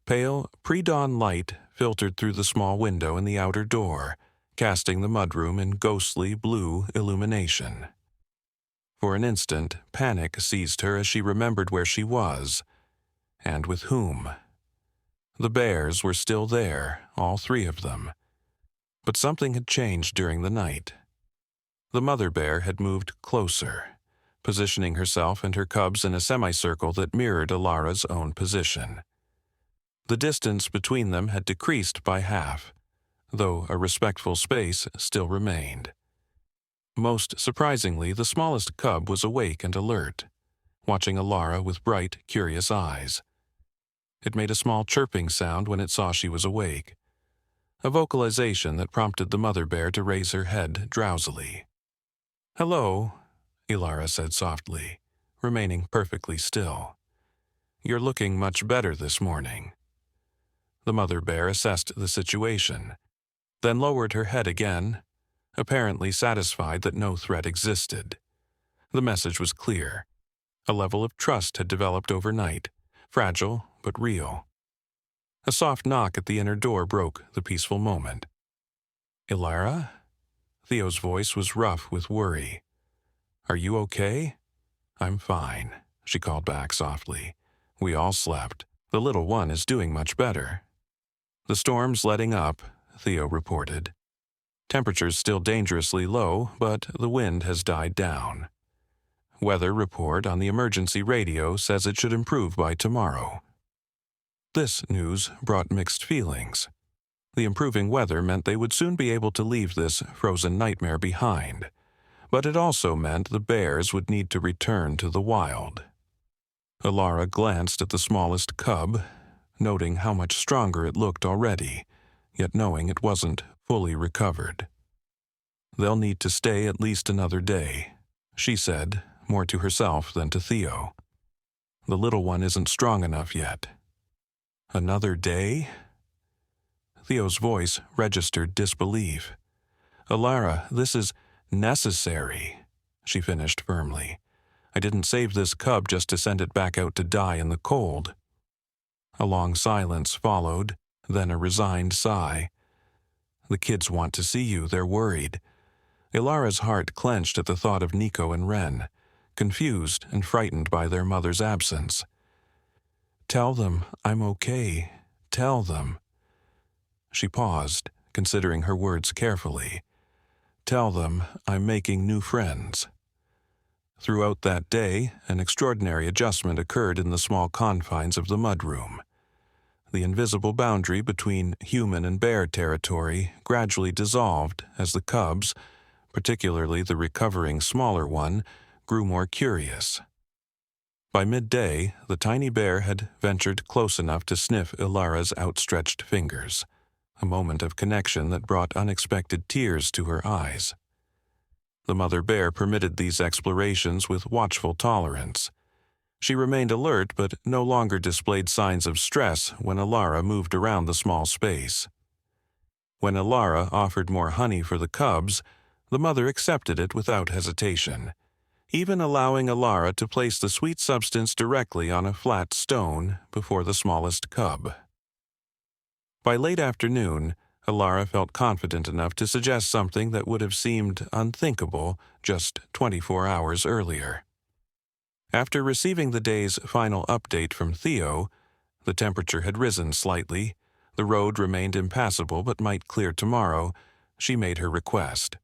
Pale, pre-dawn light filtered through the small window in the outer door, casting the mudroom in ghostly blue illumination. For an instant, panic seized her as she remembered where she was, and with whom. The bears were still there, all three of them. But something had changed during the night. The mother bear had moved closer, positioning herself and her cubs in a semicircle that mirrored Alara's own position. The distance between them had decreased by half, though a respectful space still remained. Most surprisingly, the smallest cub was awake and alert, watching Alara with bright, curious eyes. It made a small chirping sound when it saw she was awake, a vocalization that prompted the mother bear to raise her head drowsily. "Hello," Alara said softly, remaining perfectly still. "You're looking much better this morning." The mother bear assessed the situation, then lowered her head again, apparently satisfied that no threat existed. The message was clear. A level of trust had developed overnight, fragile but real. A soft knock at the inner door broke the peaceful moment. "Alara?" Theo's voice was rough with worry. "Are you okay?" "I'm fine," she called back softly. "We all slept. The little one is doing much better." "The storm's letting up," Theo reported. "Temperature's still dangerously low, but the wind has died down. Weather report on the emergency radio says it should improve by tomorrow." This news brought mixed feelings. The improving weather meant they would soon be able to leave this frozen nightmare behind, but it also meant the bears would need to return to the wild. Alara glanced at the smallest cub, noting how much stronger it looked already, yet knowing it wasn't fully recovered. "They'll need to stay at least another day," she said, more to herself than to Theo. "The little one isn't strong enough yet." "Another day?" Theo's voice registered disbelief. "Alara, this is necessary," she finished firmly. "I didn't save this cub just to send it back out to die in the cold." A long silence followed, then a resigned sigh. "The kids want to see you, they're worried." Ilara's heart clenched at the thought of Nico and Ren, confused and frightened by their mother's absence. "Tell them I'm okay. Tell them." She paused, considering her words carefully. "Tell them I'm making new friends." Throughout that day, an extraordinary adjustment occurred in the small confines of the mudroom. The invisible boundary between human and bear territory gradually dissolved as the cubs, particularly the recovering smaller one, grew more curious. By midday, the tiny bear had ventured close enough to sniff Ilara's outstretched fingers, a moment of connection that brought unexpected tears to her eyes. The mother bear permitted these explorations with watchful tolerance. She remained alert but no longer displayed signs of stress when Alara moved around the small space. When Alara offered more honey for the cubs, the mother accepted it without hesitation, even allowing Alara to place the sweet substance directly on a flat stone before the smallest cub. By late afternoon, Alara felt confident enough to suggest something that would have seemed unthinkable just 24 hours earlier. After receiving the day's final update from Theo, the temperature had risen slightly, the road remained impassable but might clear tomorrow, she made her request.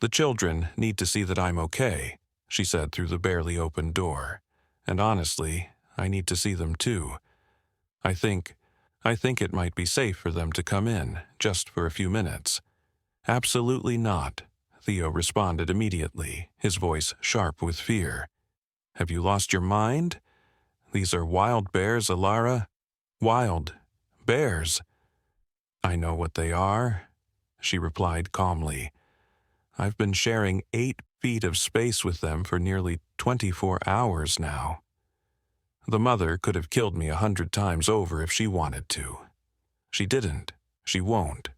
"The children need to see that I'm okay," she said through the barely opened door. "And honestly, I need to see them too. I think it might be safe for them to come in, just for a few minutes." "Absolutely not," Theo responded immediately, his voice sharp with fear. "Have you lost your mind? These are wild bears, Alara. Wild bears." "I know what they are," she replied calmly. "I've been sharing 8 feet of space with them for nearly 24 hours now. The mother could have killed me 100 times over if she wanted to. She didn't. She won't."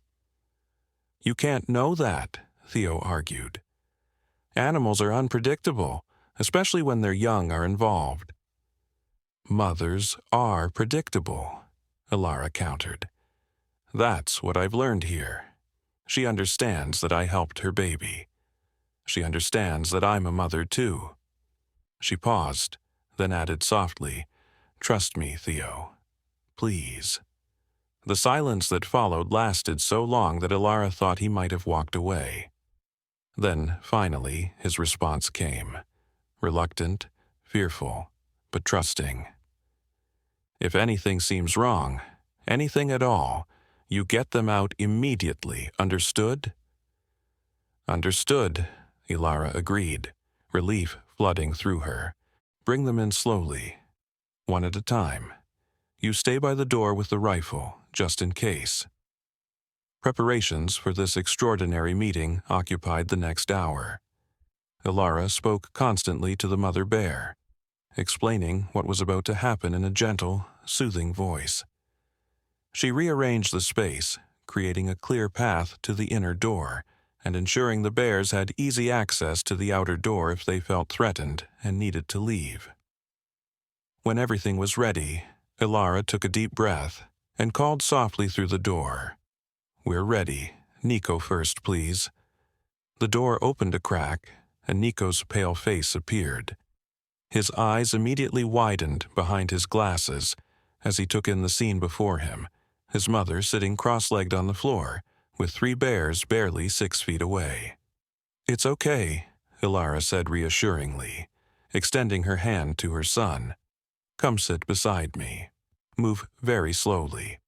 "You can't know that," Theo argued. "Animals are unpredictable, especially when their young are involved." "Mothers are predictable," Alara countered. "That's what I've learned here. She understands that I helped her baby. She understands that I'm a mother too." She paused, then added softly, "Trust me, Theo. Please." The silence that followed lasted so long that Alara thought he might have walked away. Then, finally, his response came. Reluctant, fearful, but trusting. "If anything seems wrong, anything at all, you get them out immediately, understood?" "Understood," Alara agreed, relief flooding through her. "Bring them in slowly, one at a time. You stay by the door with the rifle, just in case." Preparations for this extraordinary meeting occupied the next hour. Alara spoke constantly to the mother bear, explaining what was about to happen in a gentle, soothing voice. She rearranged the space, creating a clear path to the inner door, and ensuring the bears had easy access to the outer door if they felt threatened and needed to leave. When everything was ready, Alara took a deep breath and called softly through the door. "We're ready. Nico first, please." The door opened a crack, and Nico's pale face appeared. His eyes immediately widened behind his glasses as he took in the scene before him, his mother sitting cross-legged on the floor, with 3 bears barely 6 feet away. "It's okay," Alara said reassuringly, extending her hand to her son. "Come sit beside me." move very slowly.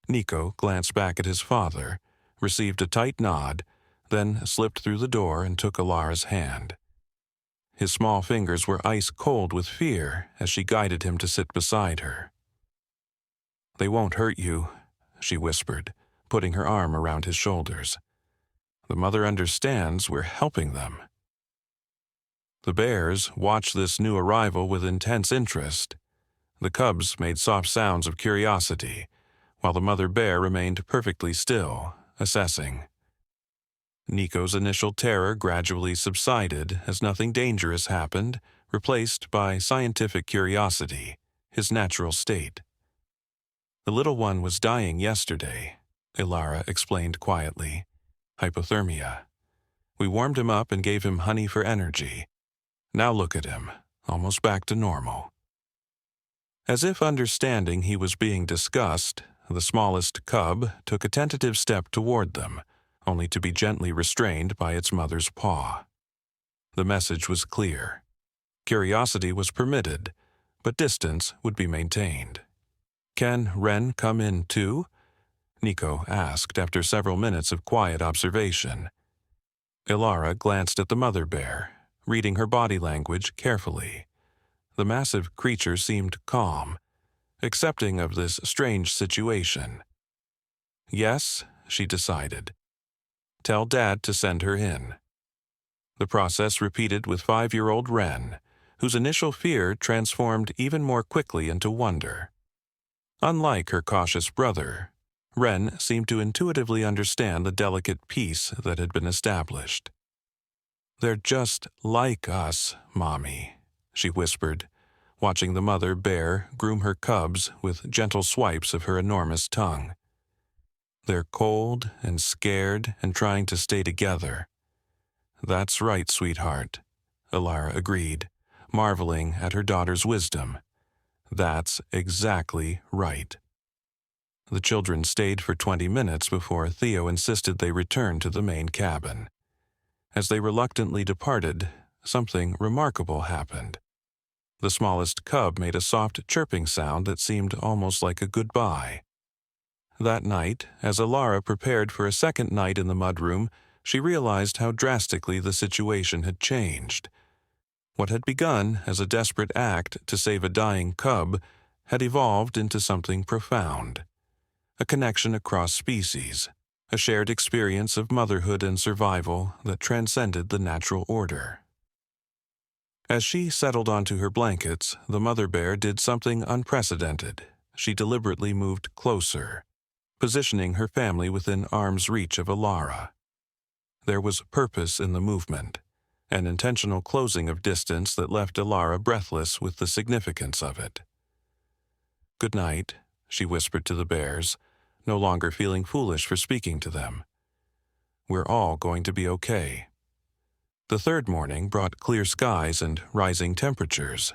Nico glanced back at his father, received a tight nod, then slipped through the door and took Alara's hand. His small fingers were ice cold with fear as she guided him to sit beside her. "They won't hurt you," she whispered, putting her arm around his shoulders. "The mother understands we're helping them." The bears watched this new arrival with intense interest. The cubs made soft sounds of curiosity, while the mother bear remained perfectly still, assessing. Nico's initial terror gradually subsided as nothing dangerous happened, replaced by scientific curiosity, his natural state. "The little one was dying yesterday," Alara explained quietly. "Hypothermia. We warmed him up and gave him honey for energy. Now look at him, almost back to normal." As if understanding he was being discussed, the smallest cub took a tentative step toward them, only to be gently restrained by its mother's paw. The message was clear. Curiosity was permitted, but distance would be maintained. "Can Ren come in too?" Nico asked after several minutes of quiet observation. Alara glanced at the mother bear, reading her body language carefully. The massive creature seemed calm, accepting of this strange situation. "Yes," she decided. "Tell Dad to send her in." The process repeated with 5-year-old Ren, whose initial fear transformed even more quickly into wonder. Unlike her cautious brother, Ren seemed to intuitively understand the delicate peace that had been established. "They're just like us, Mommy," she whispered, watching the mother bear groom her cubs with gentle swipes of her enormous tongue. "They're cold and scared and trying to stay together." "That's right, sweetheart," Alara agreed, marveling at her daughter's wisdom. "That's exactly right." The children stayed for 20 minutes before Theo insisted they return to the main cabin. As they reluctantly departed, something remarkable happened. The smallest cub made a soft chirping sound that seemed almost like a goodbye. That night, as Alara prepared for a second night in the mudroom, she realized how drastically the situation had changed. What had begun as a desperate act to save a dying cub had evolved into something profound. A connection across species, a shared experience of motherhood and survival that transcended the natural order. As she settled onto her blankets, the mother bear did something unprecedented. She deliberately moved closer, positioning her family within arm's reach of Alara. There was purpose in the movement, an intentional closing of distance that left Alara breathless with the significance of it. "Good night," she whispered to the bears, no longer feeling foolish for speaking to them. "We're all going to be okay." The third morning brought clear skies and rising temperatures,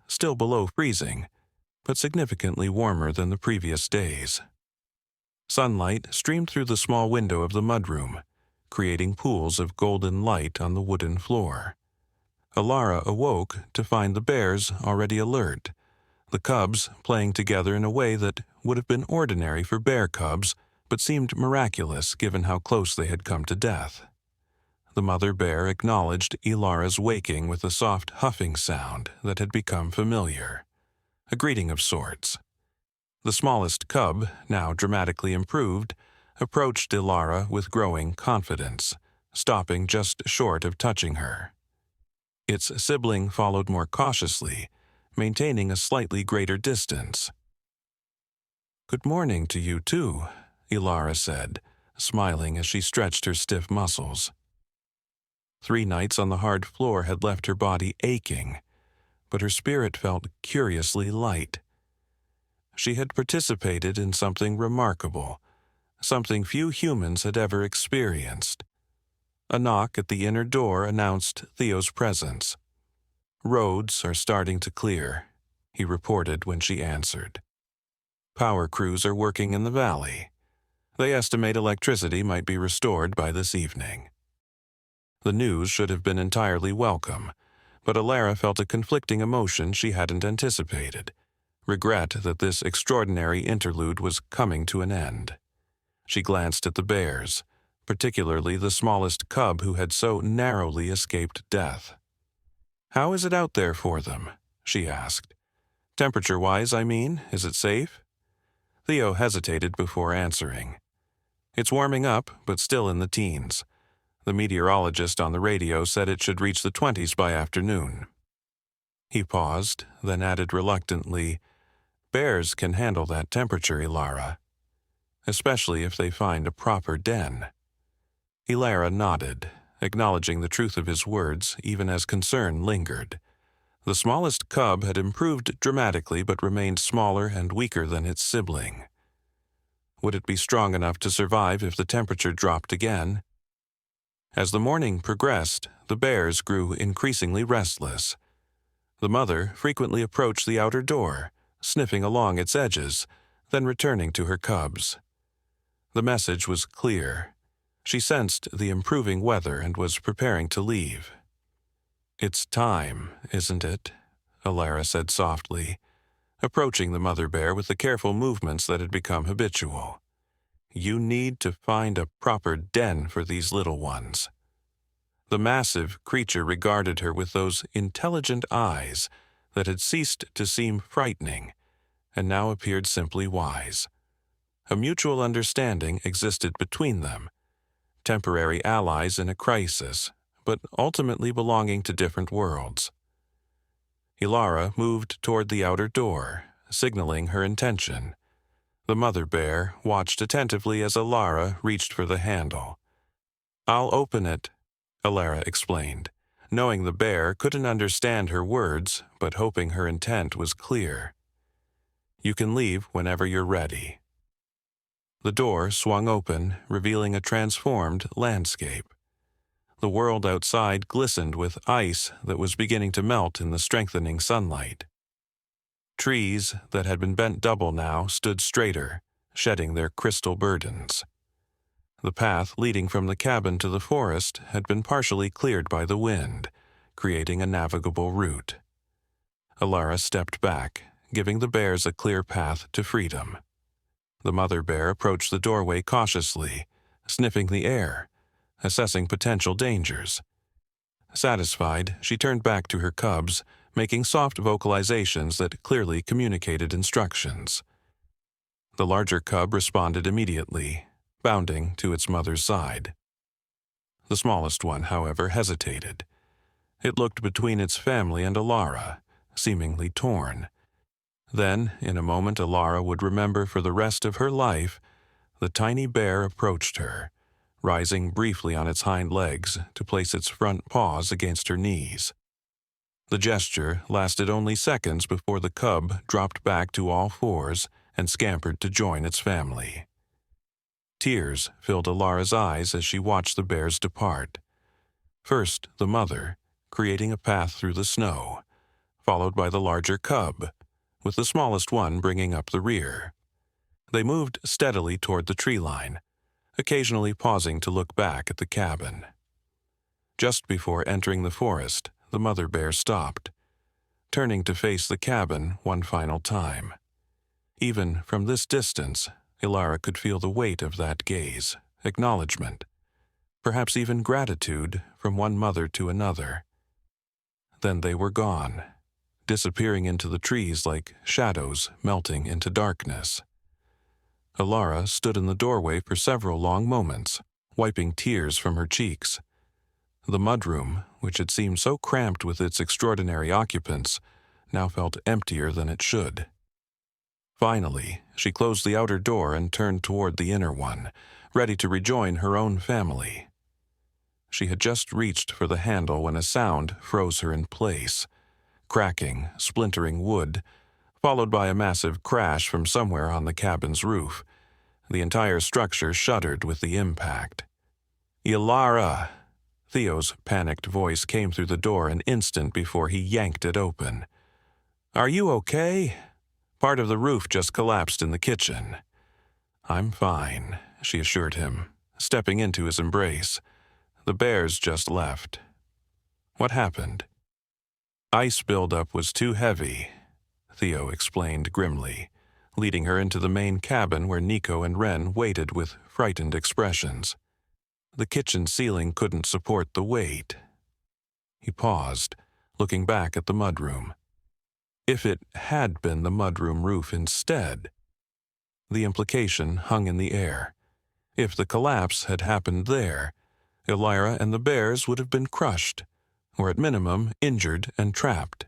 still below freezing, but significantly warmer than the previous days. Sunlight streamed through the small window of the mudroom, creating pools of golden light on the wooden floor. Alara awoke to find the bears already alert, the cubs playing together in a way that would have been ordinary for bear cubs, but seemed miraculous given how close they had come to death. The mother bear acknowledged Alara's waking with a soft huffing sound that had become familiar, a greeting of sorts. The smallest cub, now dramatically improved, approached Alara with growing confidence, stopping just short of touching her. Its sibling followed more cautiously, maintaining a slightly greater distance. "Good morning to you too," Alara said, smiling as she stretched her stiff muscles. 3 nights on the hard floor had left her body aching, but her spirit felt curiously light. She had participated in something remarkable, something few humans had ever experienced. A knock at the inner door announced Theo's presence. "Roads are starting to clear," he reported when she answered. "Power crews are working in the valley. They estimate electricity might be restored by this evening." The news should have been entirely welcome, but Alara felt a conflicting emotion she hadn't anticipated: regret that this extraordinary interlude was coming to an end. She glanced at the bears, particularly the smallest cub who had so narrowly escaped death. "How is it out there for them?" she asked. "Temperature-wise, I mean, is it safe?" Theo hesitated before answering. "It's warming up, but still in the teens. The meteorologist on the radio said it should reach the 20s by afternoon." He paused, then added reluctantly, "Bears can handle that temperature, Alara, especially if they find a proper den." Alara nodded, acknowledging the truth of his words even as concern lingered. The smallest cub had improved dramatically but remained smaller and weaker than its sibling. Would it be strong enough to survive if the temperature dropped again? As the morning progressed, the bears grew increasingly restless. The mother frequently approached the outer door, sniffing along its edges, then returning to her cubs. The message was clear. She sensed the improving weather and was preparing to leave. "It's time, isn't it?" Alara said softly, approaching the mother bear with the careful movements that had become habitual. "You need to find a proper den for these little ones." The massive creature regarded her with those intelligent eyes that had ceased to seem frightening and now appeared simply wise. A mutual understanding existed between them, temporary allies in a crisis, but ultimately belonging to different worlds. Alara moved toward the outer door, signaling her intention. The mother bear watched attentively as Alara reached for the handle. "I'll open it," Alara explained, knowing the bear couldn't understand her words, but hoping her intent was clear. "You can leave whenever you're ready." The door swung open, revealing a transformed landscape. The world outside glistened with ice that was beginning to melt in the strengthening sunlight. Trees that had been bent double now stood straighter, shedding their crystal burdens. The path leading from the cabin to the forest had been partially cleared by the wind, creating a navigable route. Alara stepped back, giving the bears a clear path to freedom. The mother bear approached the doorway cautiously, sniffing the air, assessing potential dangers. Satisfied, she turned back to her cubs, making soft vocalizations that clearly communicated instructions. The larger cub responded immediately, bounding to its mother's side. The smallest one, however, hesitated. It looked between its family and Alara, seemingly torn. Then, in a moment Alara would remember for the rest of her life, the tiny bear approached her, rising briefly on its hind legs to place its front paws against her knees. The gesture lasted only seconds before the cub dropped back to all fours and scampered to join its family. Tears filled Alara's eyes as she watched the bears depart. First, the mother, creating a path through the snow, followed by the larger cub, with the smallest one bringing up the rear. They moved steadily toward the tree line, occasionally pausing to look back at the cabin. Just before entering the forest, the mother bear stopped, turning to face the cabin one final time. Even from this distance, Alara could feel the weight of that gaze, acknowledgement, perhaps even gratitude from one mother to another. Then they were gone, disappearing into the trees like shadows melting into darkness. Alara stood in the doorway for several long moments, wiping tears from her cheeks. The mudroom, which had seemed so cramped with its extraordinary occupants, now felt emptier than it should. Finally, she closed the outer door and turned toward the inner one, ready to rejoin her own family. She had just reached for the handle when a sound froze her in place. Cracking, splintering wood, followed by a massive crash from somewhere on the cabin's roof. The entire structure shuddered with the impact. "Alara!" Theo's panicked voice came through the door an instant before he yanked it open. "Are you okay? Part of the roof just collapsed in the kitchen." "I'm fine," she assured him, stepping into his embrace. "The bears just left." "What happened?" "Ice buildup was too heavy." Theo explained grimly, leading her into the main cabin where Nico and Ren waited with frightened expressions. The kitchen ceiling couldn't support the weight. He paused, looking back at the mudroom. If it had been the mudroom roof instead? The implication hung in the air. If the collapse had happened there, Alara and the bears would have been crushed, or at minimum injured and trapped.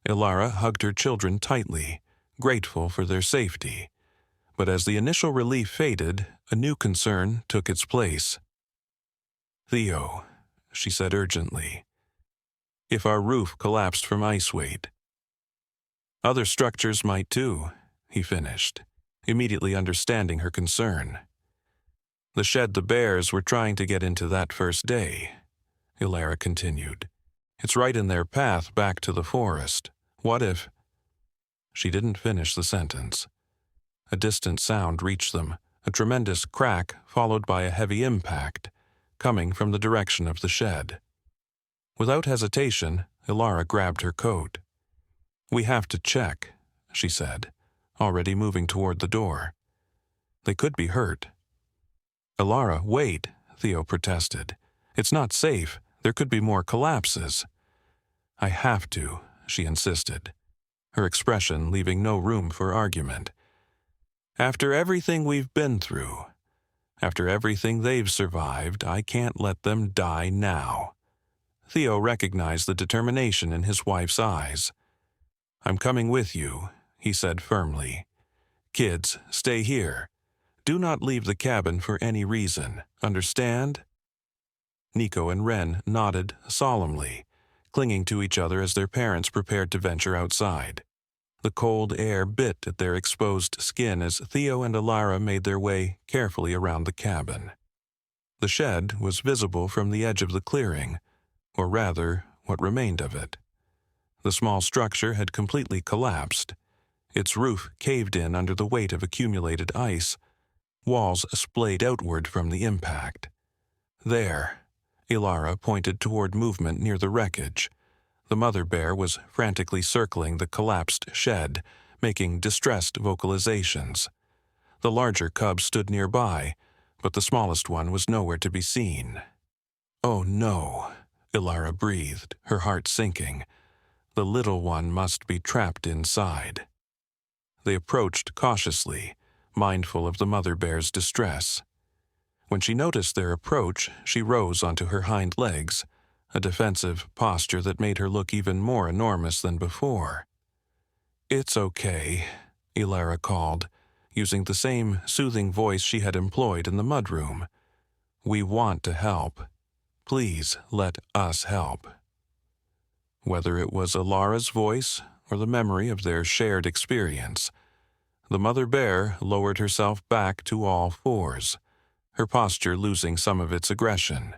Alara hugged her children tightly, grateful for their safety. But as the initial relief faded, a new concern took its place. "Theo," she said urgently, "if our roof collapsed from ice weight." "Other structures might too," he finished, immediately understanding her concern. "The shed the bears were trying to get into that first day," Alara continued. "It's right in their path back to the forest. What if—" She didn't finish the sentence. A distant sound reached them, a tremendous crack followed by a heavy impact, coming from the direction of the shed. Without hesitation, Alara grabbed her coat. "We have to check," she said, already moving toward the door. "They could be hurt." "Alara, wait," Theo protested. "It's not safe. There could be more collapses." "I have to," she insisted, her expression leaving no room for argument. "After everything we've been through, after everything they've survived, I can't let them die now." Theo recognized the determination in his wife's eyes. "I'm coming with you," he said firmly. "Kids, stay here. Do not leave the cabin for any reason. Understand?" Nico and Ren nodded solemnly, clinging to each other as their parents prepared to venture outside. The cold air bit at their exposed skin as Theo and Alara made their way carefully around the cabin. The shed was visible from the edge of the clearing, or rather, what remained of it. The small structure had completely collapsed. Its roof caved in under the weight of accumulated ice. Walls splayed outward from the impact. "There," Alara pointed toward movement near the wreckage. The mother bear was frantically circling the collapsed shed, making distressed vocalizations. The larger cub stood nearby, but the smallest one was nowhere to be seen. "Oh no," Alara breathed, her heart sinking. "The little one must be trapped inside." They approached cautiously, mindful of the mother bear's distress. When she noticed their approach, she rose onto her hind legs, a defensive posture that made her look even more enormous than before. "It's okay," Alara called, using the same soothing voice she had employed in the mudroom. "We want to help. Please let us help." Whether it was Alara's voice or the memory of their shared experience, the mother bear lowered herself back to all fours, her posture losing some of its aggression.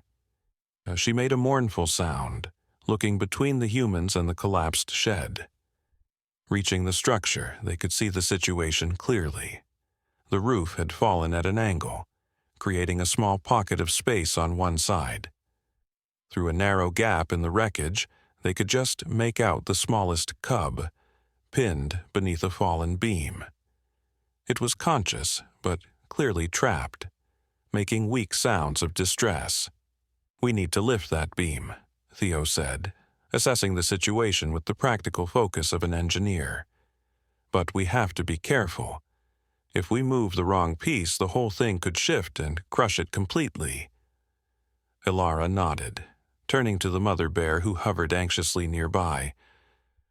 She made a mournful sound, looking between the humans and the collapsed shed. Reaching the structure, they could see the situation clearly. The roof had fallen at an angle, creating a small pocket of space on one side. Through a narrow gap in the wreckage, they could just make out the smallest cub, pinned beneath a fallen beam. It was conscious, but clearly trapped, making weak sounds of distress. "We need to lift that beam," Theo said, assessing the situation with the practical focus of an engineer. "But we have to be careful. If we move the wrong piece, the whole thing could shift and crush it completely." Alara nodded, turning to the mother bear who hovered anxiously nearby.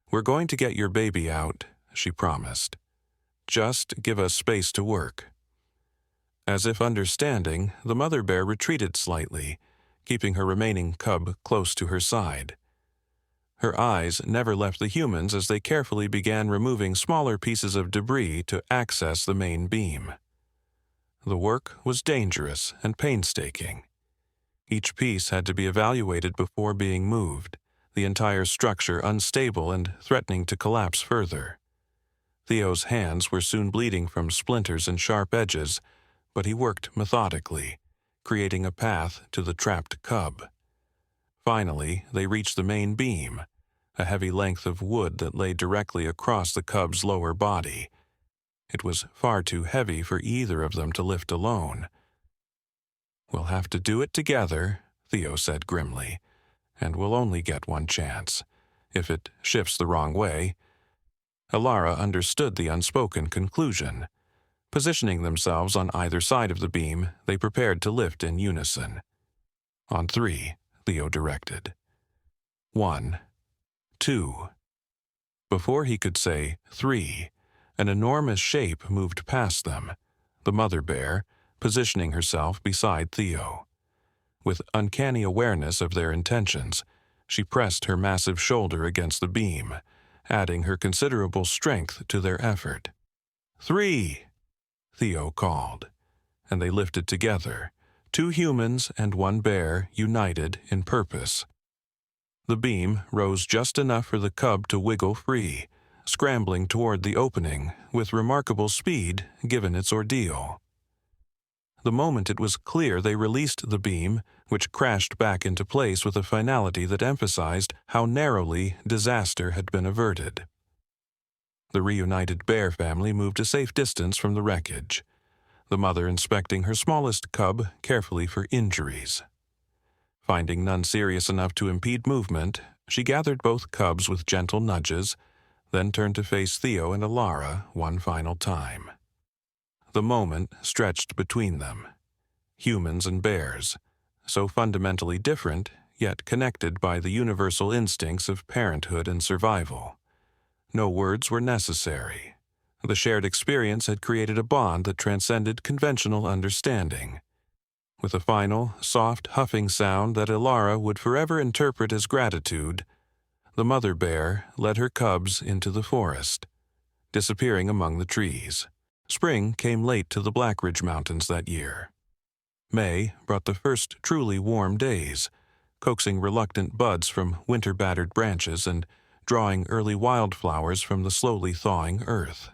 "We're going to get your baby out," she promised. "Just give us space to work." As if understanding, the mother bear retreated slightly, keeping her remaining cub close to her side. Her eyes never left the humans as they carefully began removing smaller pieces of debris to access the main beam. The work was dangerous and painstaking. Each piece had to be evaluated before being moved, the entire structure unstable and threatening to collapse further. Theo's hands were soon bleeding from splinters and sharp edges, but he worked methodically, creating a path to the trapped cub. Finally, they reached the main beam, a heavy length of wood that lay directly across the cub's lower body. It was far too heavy for either of them to lift alone. "We'll have to do it together," Theo said grimly, "and we'll only get one chance. If it shifts the wrong way." Alara understood the unspoken conclusion. Positioning themselves on either side of the beam, they prepared to lift in unison. "On 3, Theo directed. 1, 2. Before he could say 3, an enormous shape moved past them, the mother bear positioning herself beside Theo. With uncanny awareness of their intentions, she pressed her massive shoulder against the beam, adding her considerable strength to their effort. 3, Theo called, and they lifted together, 2 humans and 1 bear united in purpose. The beam rose just enough for the cub to wiggle free, scrambling toward the opening with remarkable speed given its ordeal. The moment it was clear, they released the beam, which crashed back into place with a finality that emphasized how narrowly disaster had been averted. The reunited bear family moved a safe distance from the wreckage, the mother inspecting her smallest cub carefully for injuries. Finding none serious enough to impede movement, she gathered both cubs with gentle nudges, then turned to face Theo and Alara one final time. The moment stretched between them. Humans and bears, so fundamentally different, yet connected by the universal instincts of parenthood and survival. No words were necessary. The shared experience had created a bond that transcended conventional understanding. With a final, soft huffing sound that Alara would forever interpret as gratitude, the mother bear led her cubs into the forest, disappearing among the trees. Spring came late to the Blackridge Mountains that year. May brought the first truly warm days, coaxing reluctant buds from winter-battered branches and drawing early wildflowers from the slowly thawing earth.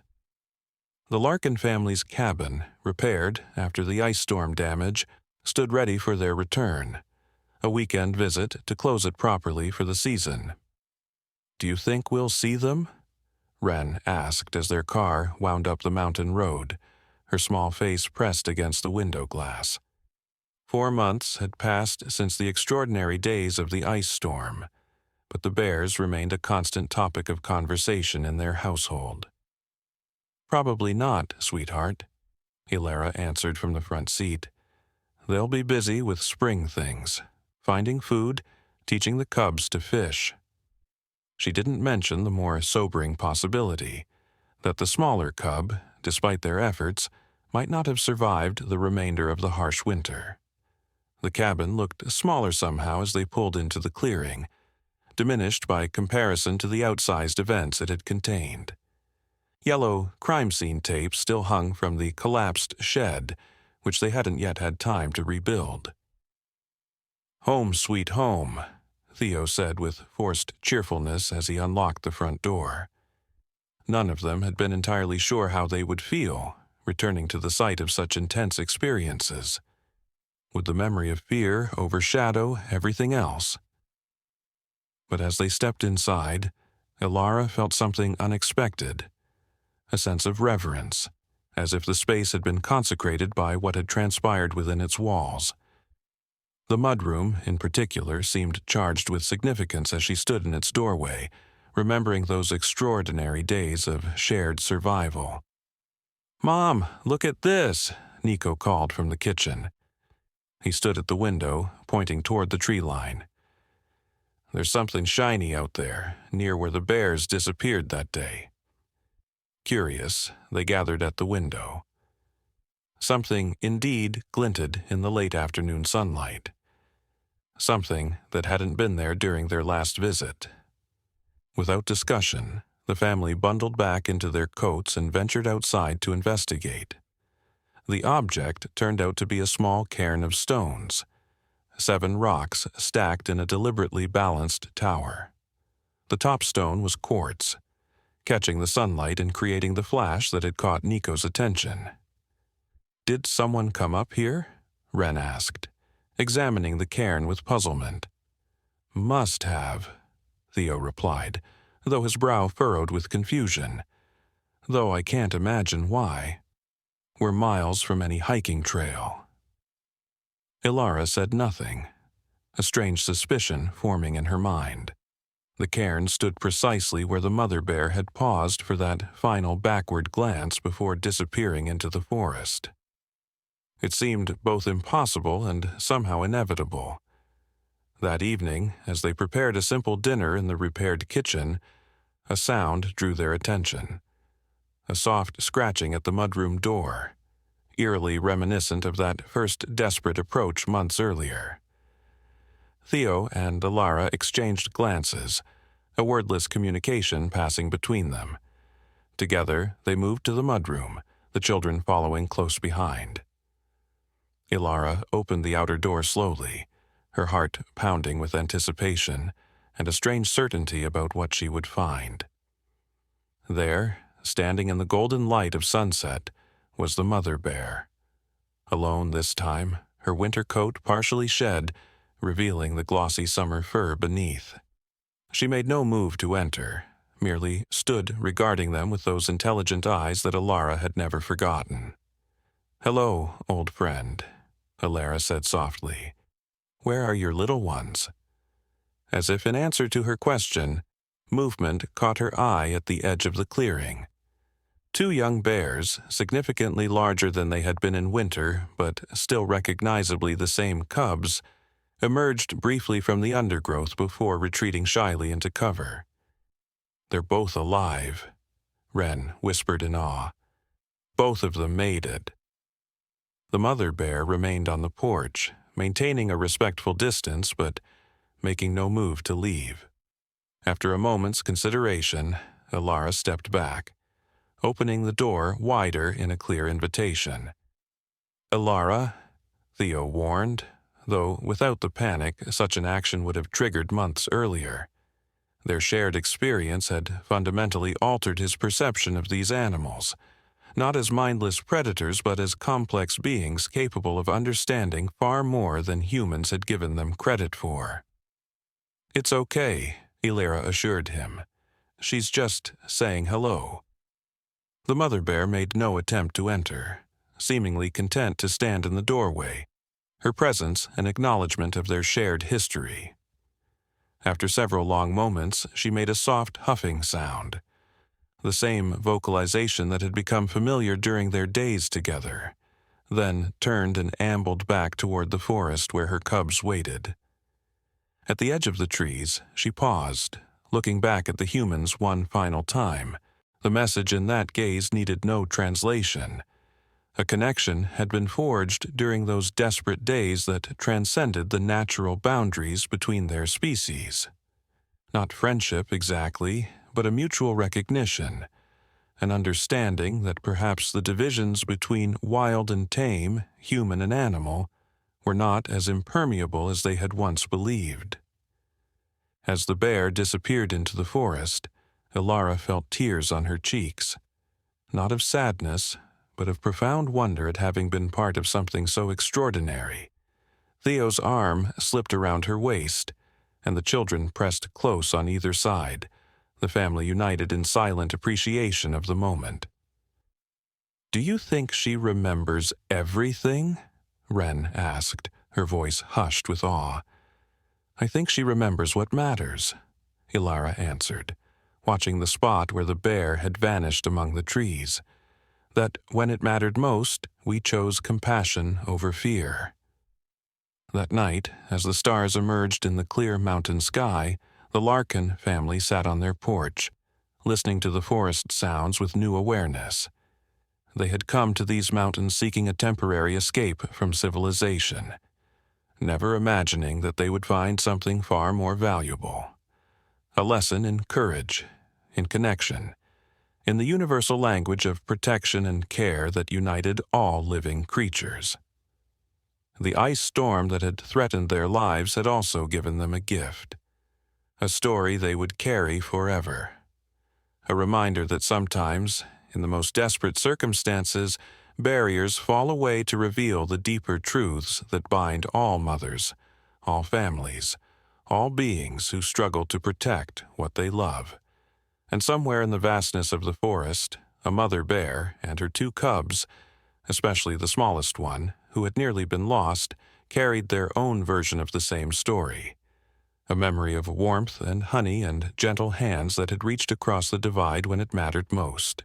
The Larkin family's cabin, repaired after the ice storm damage, stood ready for their return, a weekend visit to close it properly for the season. "Do you think we'll see them?" Wren asked as their car wound up the mountain road, her small face pressed against the window glass. 4 months had passed since the extraordinary days of the ice storm, but the bears remained a constant topic of conversation in their household. "Probably not, sweetheart," Alara answered from the front seat. "They'll be busy with spring things, finding food, teaching the cubs to fish." She didn't mention the more sobering possibility that the smaller cub, despite their efforts, might not have survived the remainder of the harsh winter. The cabin looked smaller somehow as they pulled into the clearing, diminished by comparison to the outsized events it had contained. Yellow crime scene tapes still hung from the collapsed shed, which they hadn't yet had time to rebuild. "Home sweet home," Theo said with forced cheerfulness as he unlocked the front door. None of them had been entirely sure how they would feel, returning to the site of such intense experiences. Would the memory of fear overshadow everything else? But as they stepped inside, Alara felt something unexpected, a sense of reverence, as if the space had been consecrated by what had transpired within its walls. The mudroom, in particular, seemed charged with significance as she stood in its doorway, remembering those extraordinary days of shared survival. "Mom, look at this," Nico called from the kitchen. He stood at the window, pointing toward the tree line. "There's something shiny out there, near where the bears disappeared that day." Curious, they gathered at the window. Something indeed glinted in the late afternoon sunlight. Something that hadn't been there during their last visit. Without discussion, the family bundled back into their coats and ventured outside to investigate. The object turned out to be a small cairn of stones, 7 rocks stacked in a deliberately balanced tower. The top stone was quartz, catching the sunlight and creating the flash that had caught Nico's attention. "Did someone come up here?" Wren asked, examining the cairn with puzzlement. "Must have," Theo replied, though his brow furrowed with confusion. Though I can't imagine why. We're miles from any hiking trail. Alara said nothing, a strange suspicion forming in her mind. The cairn stood precisely where the mother bear had paused for that final backward glance before disappearing into the forest. It seemed both impossible and somehow inevitable. That evening, as they prepared a simple dinner in the repaired kitchen, a sound drew their attention. A soft scratching at the mudroom door, eerily reminiscent of that first desperate approach months earlier. Theo and Alara exchanged glances, a wordless communication passing between them. Together, they moved to the mudroom, the children following close behind. Alara opened the outer door slowly, her heart pounding with anticipation and a strange certainty about what she would find. There, standing in the golden light of sunset, was the mother bear. Alone this time, her winter coat partially shed, revealing the glossy summer fur beneath. She made no move to enter, merely stood regarding them with those intelligent eyes that Alara had never forgotten. "Hello, old friend," Alara said softly. "Where are your little ones?" As if in answer to her question, movement caught her eye at the edge of the clearing. Two young bears, significantly larger than they had been in winter, but still recognizably the same cubs, emerged briefly from the undergrowth before retreating shyly into cover. "They're both alive," Wren whispered in awe. "Both of them made it." The mother bear remained on the porch, maintaining a respectful distance but making no move to leave. After a moment's consideration, Alara stepped back, opening the door wider in a clear invitation. "Alara," Theo warned, though without the panic such an action would have triggered months earlier. Their shared experience had fundamentally altered his perception of these animals, not as mindless predators but as complex beings capable of understanding far more than humans had given them credit for. "It's okay," Alara assured him. "She's just saying hello." The mother bear made no attempt to enter, seemingly content to stand in the doorway, her presence an acknowledgement of their shared history. After several long moments, she made a soft huffing sound, the same vocalization that had become familiar during their days together, then turned and ambled back toward the forest where her cubs waited. At the edge of the trees, she paused, looking back at the humans one final time. The message in that gaze needed no translation. A connection had been forged during those desperate days that transcended the natural boundaries between their species. Not friendship exactly, but a mutual recognition, an understanding that perhaps the divisions between wild and tame, human and animal, were not as impermeable as they had once believed. As the bear disappeared into the forest, Alara felt tears on her cheeks, not of sadness, but of profound wonder at having been part of something so extraordinary. Theo's arm slipped around her waist, and the children pressed close on either side, the family united in silent appreciation of the moment. "Do you think she remembers everything?" Wren asked, her voice hushed with awe. "I think she remembers what matters," Alara answered, watching the spot where the bear had vanished among the trees. "That when it mattered most, we chose compassion over fear." That night, as the stars emerged in the clear mountain sky, the Larkin family sat on their porch, listening to the forest sounds with new awareness. They had come to these mountains seeking a temporary escape from civilization, never imagining that they would find something far more valuable. A lesson in courage, in connection, in the universal language of protection and care that united all living creatures. The ice storm that had threatened their lives had also given them a gift, a story they would carry forever, a reminder that sometimes, in the most desperate circumstances, barriers fall away to reveal the deeper truths that bind all mothers, all families, all beings who struggle to protect what they love. And somewhere in the vastness of the forest, a mother bear and her two cubs, especially the smallest one, who had nearly been lost, carried their own version of the same story. A memory of warmth and honey and gentle hands that had reached across the divide when it mattered most.